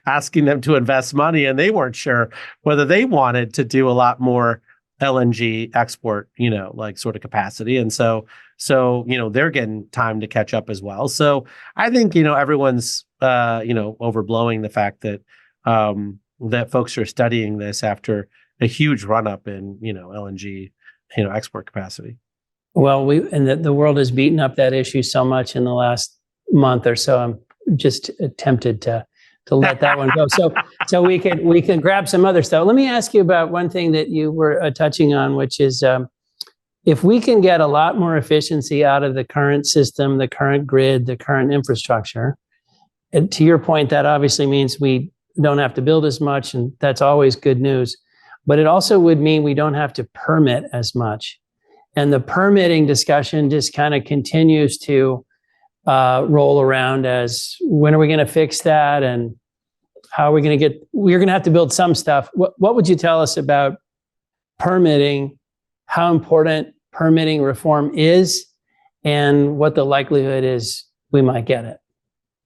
asking them to invest money and they weren't sure whether they wanted to do a lot more LNG export, like sort of capacity. And so, they're getting time to catch up as well. So I think, everyone's, overblowing the fact that, that folks are studying this after a huge run up in, LNG, export capacity. Well, the world has beaten up that issue so much in the last month or so. I'm just tempted to let that one go. So we can grab some other stuff. Let me ask you about one thing that you were touching on, which is if we can get a lot more efficiency out of the current system, the current grid, the current infrastructure, and to your point, that obviously means we don't have to build as much, and that's always good news. But it also would mean we don't have to permit as much. And the permitting discussion just kind of continues to roll around as when are we going to fix that and how are we going to we're going to have to build some stuff. What would you tell us about permitting, how important permitting reform is, and what the likelihood is we might get it?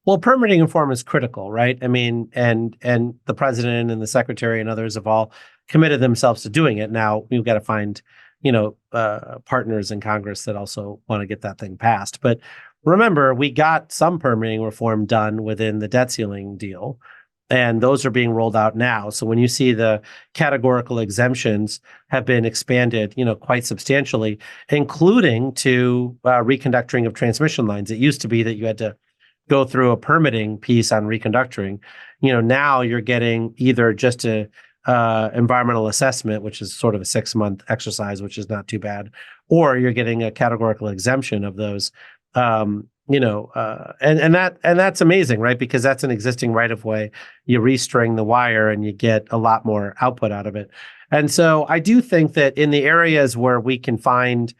Well, permitting reform is critical, right? I mean, and the president and the secretary and others have all committed themselves to doing it. Now we've got to find, partners in Congress that also want to get that thing passed. But remember, we got some permitting reform done within the debt ceiling deal, and those are being rolled out now. So when you see the categorical exemptions have been expanded, quite substantially, including to reconductoring of transmission lines. It used to be that you had to go through a permitting piece on reconductoring. Now you're getting either just a environmental assessment, which is sort of a 6-month exercise, which is not too bad, or you're getting a categorical exemption of those. And that's amazing, right? Because that's an existing right of way. You restring the wire and you get a lot more output out of it. And so I do think that in the areas where we can find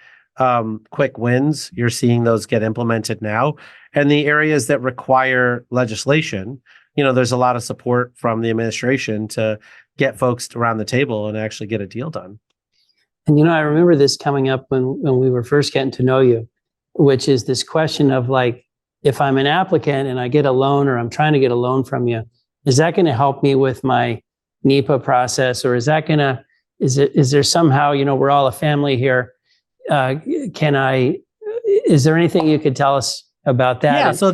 quick wins, you're seeing those get implemented now. And the areas that require legislation, there's a lot of support from the administration to get folks around the table and actually get a deal done. And I remember this coming up when we were first getting to know you, which is this question of like, if I'm an applicant and I get a loan or I'm trying to get a loan from you, is that going to help me with my NEPA process, or is there somehow, we're all a family here. Is there anything you could tell us about that? Yeah, so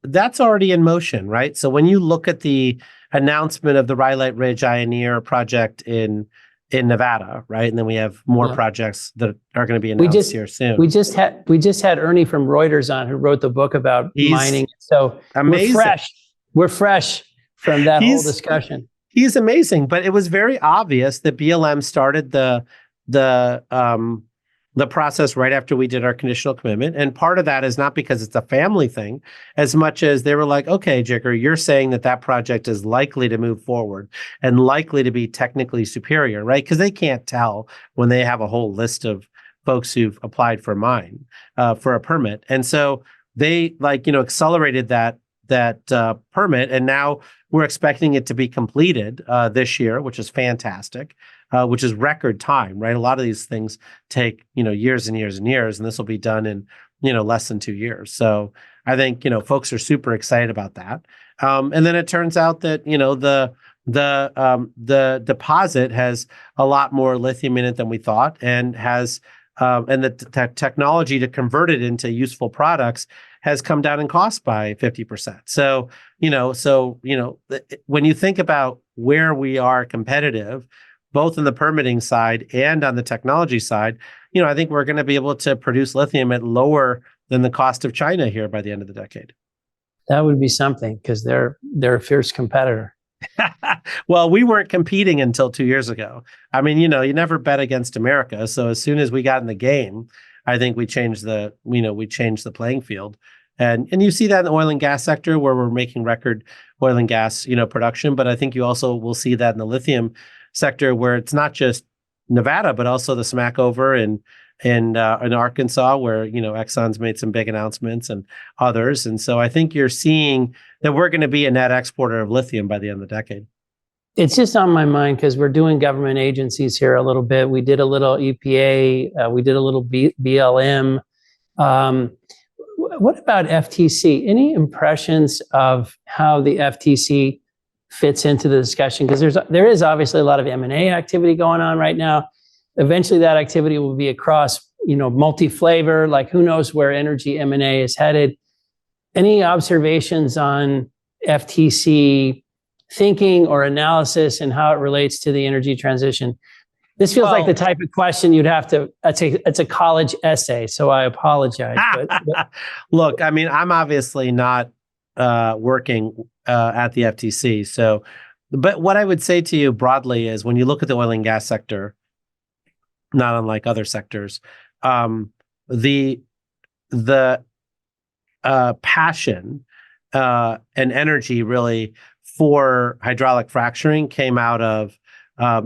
that's already in motion, right? So when you look at the announcement of the Rhyolite Ridge Ioneer project in Nevada, right? And then we have more projects that are going to be announced here soon. We just had Ernie from Reuters on, who wrote the book about mining. So amazing. We're fresh from that whole discussion. He's amazing, but it was very obvious that BLM started the process right after we did our conditional commitment. And part of that is not because it's a family thing, as much as they were like, okay, Jigar, you're saying that project is likely to move forward and likely to be technically superior, right? Because they can't tell when they have a whole list of folks who've applied for a permit. And so they accelerated that permit. And now we're expecting it to be completed this year, which is fantastic. Which is record time, right? A lot of these things take, years and years and years, and this will be done in, less than 2 years. So I think, folks are super excited about that. And then it turns out that, the deposit has a lot more lithium in it than we thought, and has, and the technology to convert it into useful products has come down in cost by 50%. So, when you think about where we are competitive, both on the permitting side and on the technology side, I think we're going to be able to produce lithium at lower than the cost of China here by the end of the decade. That would be something, because they're a fierce competitor. Well, we weren't competing until 2 years ago. I mean, you never bet against America. So as soon as we got in the game, I think we changed the playing field. And you see that in the oil and gas sector, where we're making record oil and gas, production. But I think you also will see that in the lithium sector, where it's not just Nevada, but also the Smackover in Arkansas, where Exxon's made some big announcements, and others. And so I think you're seeing that we're going to be a net exporter of lithium by the end of the decade. It's just on my mind because we're doing government agencies here a little bit. We did a little EPA, we did a little BLM. What about FTC? Any impressions of how the FTC fits into the discussion? Because there is obviously a lot of M&A activity going on right now. Eventually that activity will be across, multi-flavor, like who knows where energy M&A is headed. Any observations on FTC thinking or analysis and how it relates to the energy transition? This feels like the type of question you'd have to, it's a college essay, so I apologize. But. Look, I mean, I'm obviously not working at the FTC. So, but what I would say to you broadly is, when you look at the oil and gas sector, not unlike other sectors, the passion and energy really for hydraulic fracturing came out of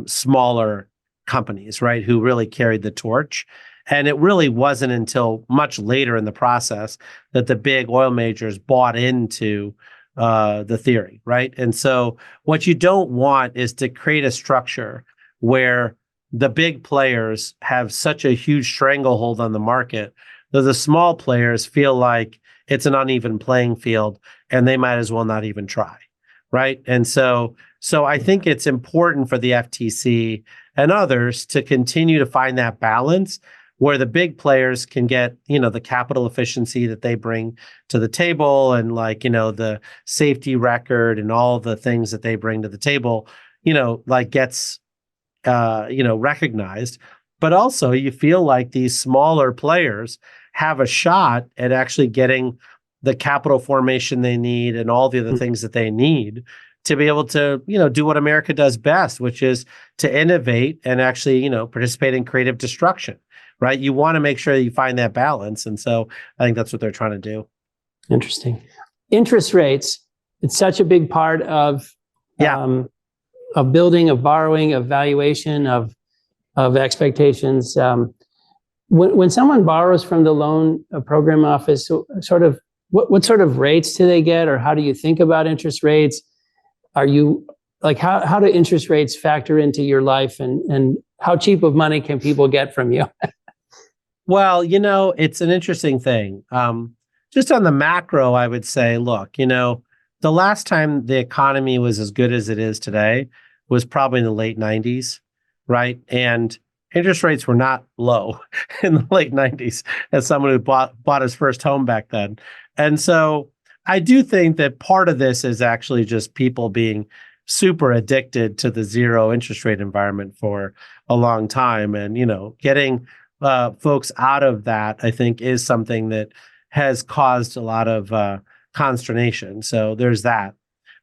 smaller companies, right, who really carried the torch. And it really wasn't until much later in the process that the big oil majors bought into the theory, right? And so what you don't want is to create a structure where the big players have such a huge stranglehold on the market that the small players feel like it's an uneven playing field and they might as well not even try, right? And so I think it's important for the FTC and others to continue to find that balance where the big players can get, the capital efficiency that they bring to the table, and the safety record and all the things that they bring to the table, gets, recognized. But also you feel like these smaller players have a shot at actually getting the capital formation they need and all the other things that they need to be able to, do what America does best, which is to innovate and actually, participate in creative destruction, right? You want to make sure that you find that balance. And so I think that's what they're trying to do. Interesting. Interest rates, it's such a big part of building, of borrowing, of valuation, of expectations. When someone borrows from the loan program office, what sort of rates do they get, or how do you think about interest rates? Are you how do interest rates factor into your life, and How cheap of money can people get from you? Well, it's an interesting thing. Just on the macro, I would say, look, the last time the economy was as good as it is today was probably in the late 90s, right? And interest rates were not low in the late 90s as someone who bought his first home back then. And so I do think that part of this is actually just people being super addicted to the zero interest rate environment for a long time. And, getting folks out of that, I think, is something that has caused a lot of consternation. So there's that.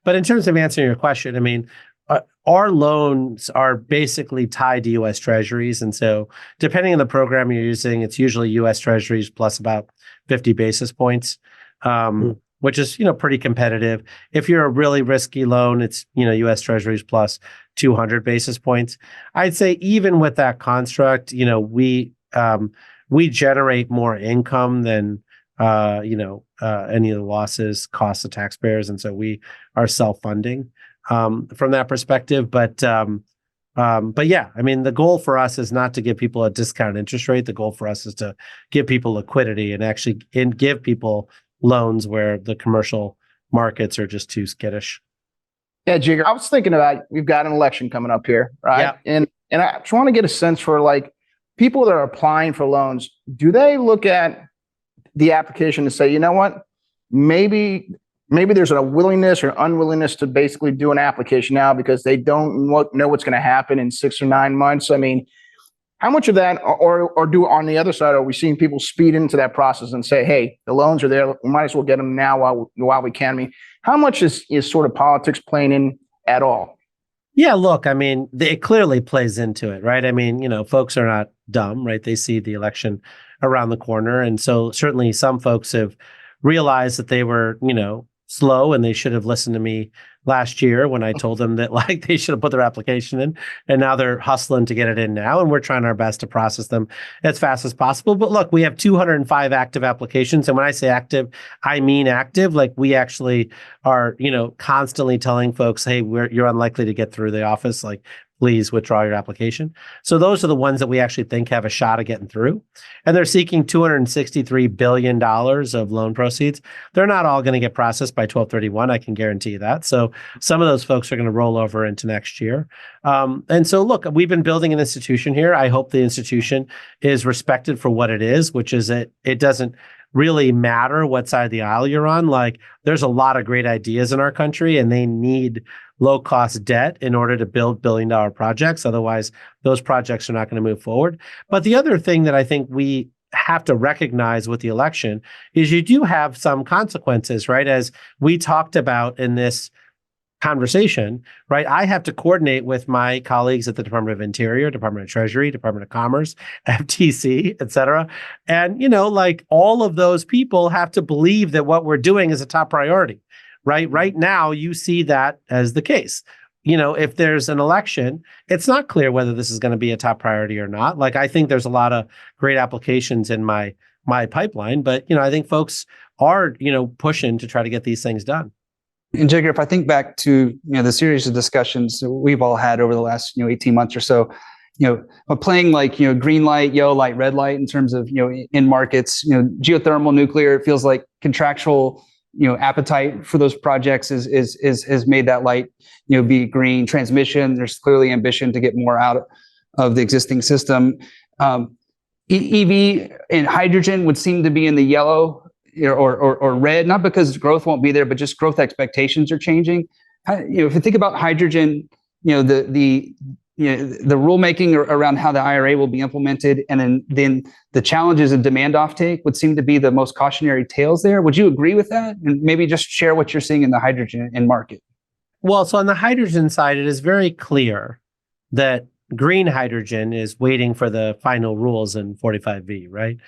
But in terms of answering your question, I mean, our loans are basically tied to U.S. Treasuries. And so depending on the program you're using, it's usually U.S. Treasuries plus about 50 basis points, which is, pretty competitive. If you're a really risky loan, it's, U.S. Treasuries plus 200 basis points. I'd say even with that construct, we generate more income than any of the losses cost the taxpayers. And so we are self-funding from that perspective. But yeah, I mean, the goal for us is not to give people a discount interest rate. The goal for us is to give people liquidity and give people loans where the commercial markets are just too skittish. Yeah, Jigar, I was thinking about, we've got an election coming up here, right? Yeah. And I just want to get a sense for people that are applying for loans. Do they look at the application and say, you know what, maybe there's a willingness or unwillingness to basically do an application now because they don't know what's going to happen in 6 or 9 months? I mean, how much of that, or do on the other side, are we seeing people speed into that process and say, hey, the loans are there, we might as well get them now while we can? I mean, how much is sort of politics playing in at all? Yeah, look, I mean, it clearly plays into it, right? I mean, folks are not dumb, right? They see the election around the corner. And so certainly some folks have realized that they were, slow, and they should have listened to me last year when I told them that they should have put their application in, and now they're hustling to get it in now. And we're trying our best to process them as fast as possible. But look, we have 205 active applications. And when I say active, I mean active. We actually are, constantly telling folks, hey, you're unlikely to get through the office. Please withdraw your application. So those are the ones that we actually think have a shot of getting through. And they're seeking $263 billion of loan proceeds. They're not all going to get processed by 12/31. I can guarantee you that. So some of those folks are going to roll over into next year. And so look, we've been building an institution here. I hope the institution is respected for what it is, which is it doesn't really matter what side of the aisle you're on. There's a lot of great ideas in our country, and they need low-cost debt in order to build billion-dollar projects. Otherwise, those projects are not going to move forward. But the other thing that I think we have to recognize with the election is you do have some consequences, right? As we talked about in this conversation, right? I have to coordinate with my colleagues at the Department of Interior, Department of Treasury, Department of Commerce, FTC, et cetera. And, all of those people have to believe that what we're doing is a top priority. Right now, you see that as the case. If there's an election, it's not clear whether this is going to be a top priority or not. I think there's a lot of great applications in my pipeline, but I think folks are pushing to try to get these things done. And Jigar, if I think back to the series of discussions that we've all had over the last 18 months or so, playing green light, yellow light, red light in terms of in markets, geothermal, nuclear, it feels like contractual appetite for those projects has made that light, be green. Transmission, there's clearly ambition to get more out of the existing system. EV and hydrogen would seem to be in the yellow or red, not because growth won't be there, but just growth expectations are changing. If you think about hydrogen, the rulemaking around how the IRA will be implemented, and then the challenges of demand offtake would seem to be the most cautionary tales there. Would you agree with that? And maybe just share what you're seeing in the hydrogen market. Well, so on the hydrogen side, it is very clear that green hydrogen is waiting for the final rules in 45V, right?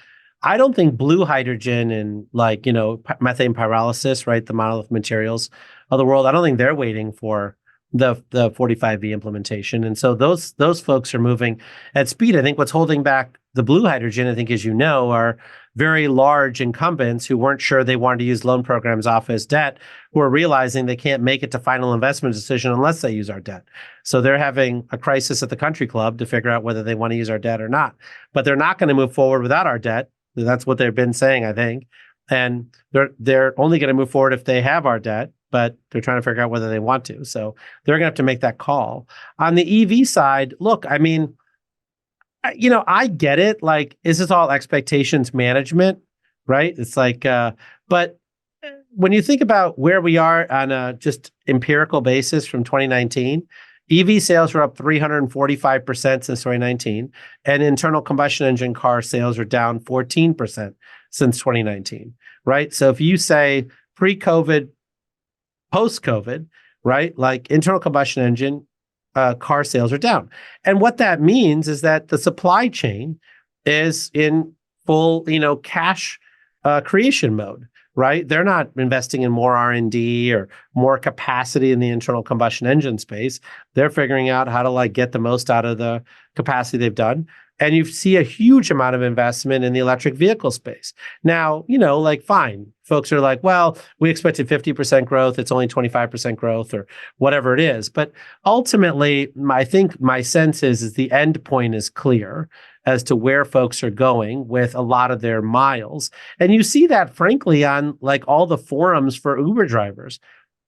I don't think blue hydrogen and methane pyrolysis, right, the monolith materials of the world, I don't think they're waiting for the 45V implementation. And so those folks are moving at speed. I think what's holding back the blue hydrogen, I think, as are very large incumbents who weren't sure they wanted to use loan programs off as debt, who are realizing they can't make it to final investment decision unless they use our debt. So they're having a crisis at the country club to figure out whether they want to use our debt or not. But they're not going to move forward without our debt. That's what they've been saying, I think. And they're only going to move forward if they have our debt, but they're trying to figure out whether they want to. So they're going to have to make that call. On the EV side, look, I mean, I get it. Like, is this all expectations management, right? It's like, but when you think about where we are on a just empirical basis from 2019, EV sales are up 345% since 2019, and internal combustion engine car sales are down 14% since 2019, right? So if you say pre-COVID, post-COVID, right, like internal combustion engine car sales are down. And what that means is that the supply chain is in full, cash creation mode, right? They're not investing in more R&D or more capacity in the internal combustion engine space. They're figuring out how to get the most out of the capacity they've done. And you see a huge amount of investment in the electric vehicle space. Now, fine. Folks are like, well, we expected 50% growth. It's only 25% growth or whatever it is. But ultimately, I think my sense is the end point is clear as to where folks are going with a lot of their miles. And you see that, frankly, on all the forums for Uber drivers.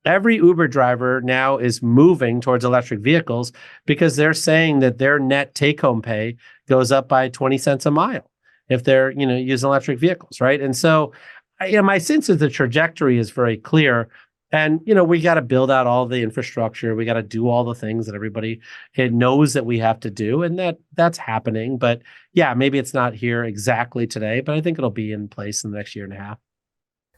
Every Uber driver now is moving towards electric vehicles because they're saying that their net take-home pay goes up by 20 cents a mile if they're, using electric vehicles, right? And so, my sense is the trajectory is very clear. And, we got to build out all the infrastructure. We got to do all the things that everybody knows that we have to do. And that's happening. But yeah, maybe it's not here exactly today, but I think it'll be in place in the next year and a half.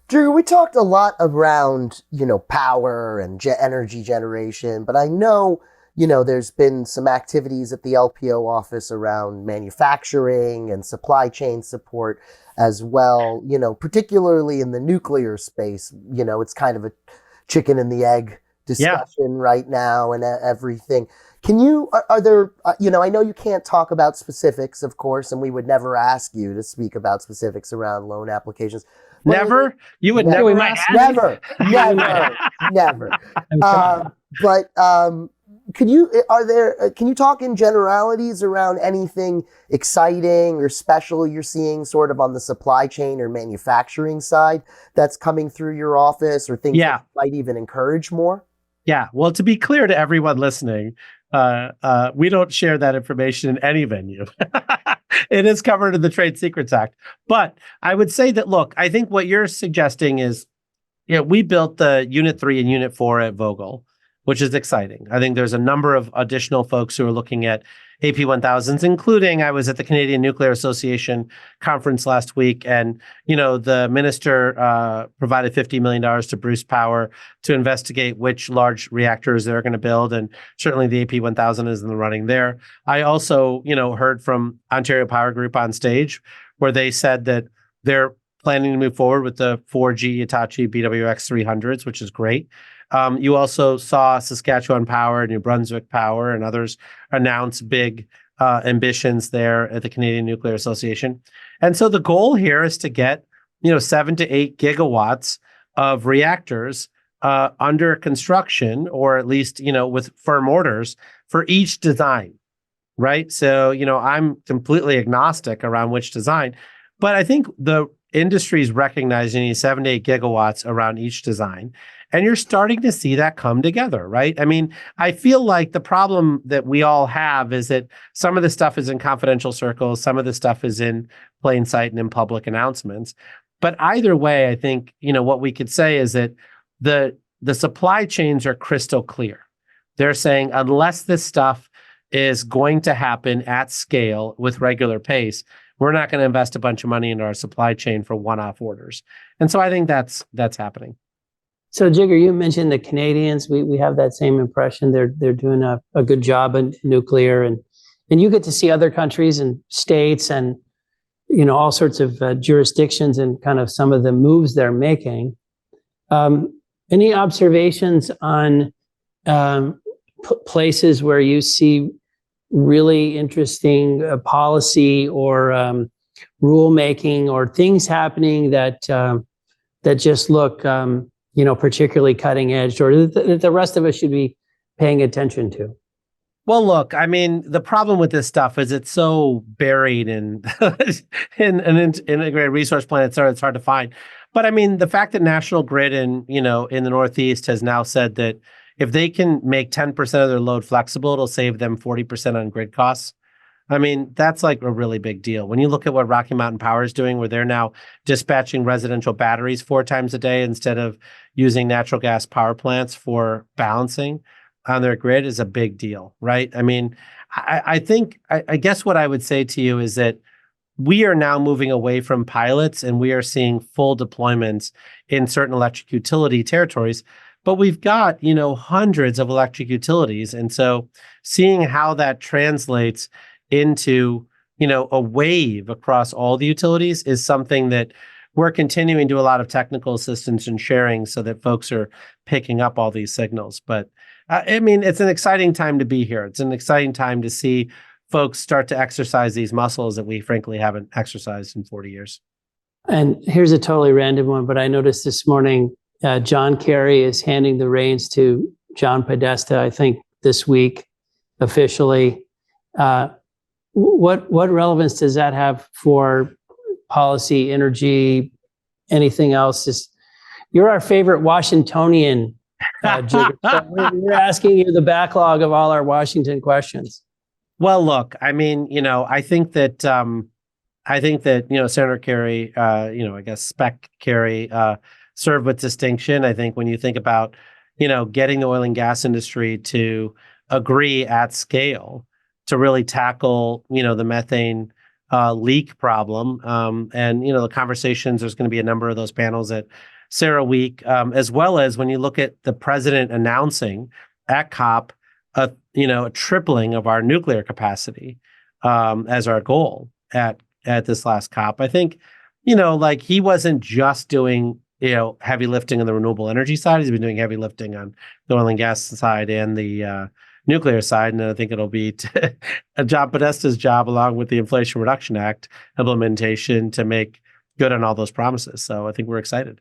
Drew, we talked a lot around, power and energy generation, but I know, there's been some activities at the LPO office around manufacturing and supply chain support as well, particularly in the nuclear space. It's kind of a chicken and the egg discussion right now and everything. Can you, are there, I know you can't talk about specifics, of course, and we would never ask you to speak about specifics around loan apapplications. Never? You would never? Never. Can you talk in generalities around anything exciting or special you're seeing sort of on the supply chain or manufacturing side that's coming through your office or things that might even encourage more? Yeah. Well, to be clear to everyone listening, we don't share that information in any venue. It is covered in the Trade Secrets Act. But I would say that, look, I think what you're suggesting is, we built the Unit 3 and Unit 4 at Vogtle, which is exciting. I think there's a number of additional folks who are looking at AP1000s, including I was at the Canadian Nuclear Association conference last week, and the minister provided $50 million to Bruce Power to investigate which large reactors they're going to build, and certainly the AP1000 is in the running there. I also, heard from Ontario Power Group on stage where they said that they're planning to move forward with the 4G Hitachi BWX 300s, which is great. You also saw Saskatchewan Power, New Brunswick Power, and others announce big ambitions there at the Canadian Nuclear Association. And so the goal here is to get, 7 to 8 gigawatts of reactors under construction, or at least, with firm orders for each design, right? So, I'm completely agnostic around which design, but I think the industry is recognizing you need 7 to 8 gigawatts around each design. And you're starting to see that come together, right? I mean, I feel like the problem that we all have is that some of the stuff is in confidential circles, some of the stuff is in plain sight and in public announcements. But either way, I think, what we could say is that the supply chains are crystal clear. They're saying, unless this stuff is going to happen at scale with regular pace, we're not going to invest a bunch of money into our supply chain for one-off orders. And so I think that's happening. So Jigar, you mentioned the Canadians. We have that same impression. They're doing a good job in nuclear, and you get to see other countries and states and all sorts of jurisdictions and kind of some of the moves they're making. Any observations on places where you see really interesting policy or rulemaking or things happening that that just look, particularly cutting edge, or that the rest of us should be paying attention to? Well, look, I mean, the problem with this stuff is it's so buried in in an integrated resource plan. It's hard to find. But I mean, the fact that National Grid in the Northeast has now said that if they can make 10% of their load flexible, it'll save them 40% on grid costs. I mean, that's like a really big deal. When you look at what Rocky Mountain Power is doing, where they're now dispatching residential batteries 4 times a day instead of using natural gas power plants for balancing on their grid, is a big deal, right? I mean, I guess what I would say to you is that we are now moving away from pilots and we are seeing full deployments in certain electric utility territories. But we've got, hundreds of electric utilities. And so seeing how that translates into, a wave across all the utilities is something that we're continuing to do a lot of technical assistance and sharing so that folks are picking up all these signals. But I mean, it's an exciting time to be here. It's an exciting time to see folks start to exercise these muscles that we frankly haven't exercised in 40 years. And here's a totally random one, but I noticed this morning, John Kerry is handing the reins to John Podesta, I think this week, officially. What relevance does that have for policy, energy, anything else? You're our favorite Washingtonian, Jigar. So we're asking you the backlog of all our Washington questions. Well, look, I mean, I think that Senator Kerry, I guess Spec Kerry, served with distinction. I think when you think about, getting the oil and gas industry to agree at scale to really tackle, the methane leak problem, and the conversations. There's going to be a number of those panels at CERAWeek, as well as when you look at the president announcing at COP a tripling of our nuclear capacity as our goal at this last COP. I think, he wasn't just doing, heavy lifting on the renewable energy side. He's been doing heavy lifting on the oil and gas side and the nuclear side. And I think it'll be John Podesta's job, along with the Inflation Reduction Act implementation, to make good on all those promises. So I think we're excited.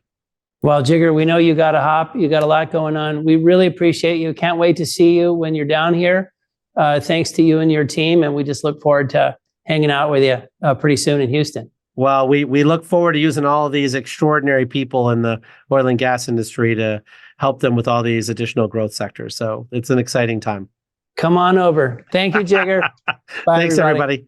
Well, Jigar, we know you got a hop. You got a lot going on. We really appreciate you. Can't wait to see you when you're down here. Thanks to you and your team. And we just look forward to hanging out with you pretty soon in Houston. Well, we look forward to using all of these extraordinary people in the oil and gas industry to help them with all these additional growth sectors. So it's an exciting time. Come on over. Thank you, Jigar. Bye, Thanks, everybody.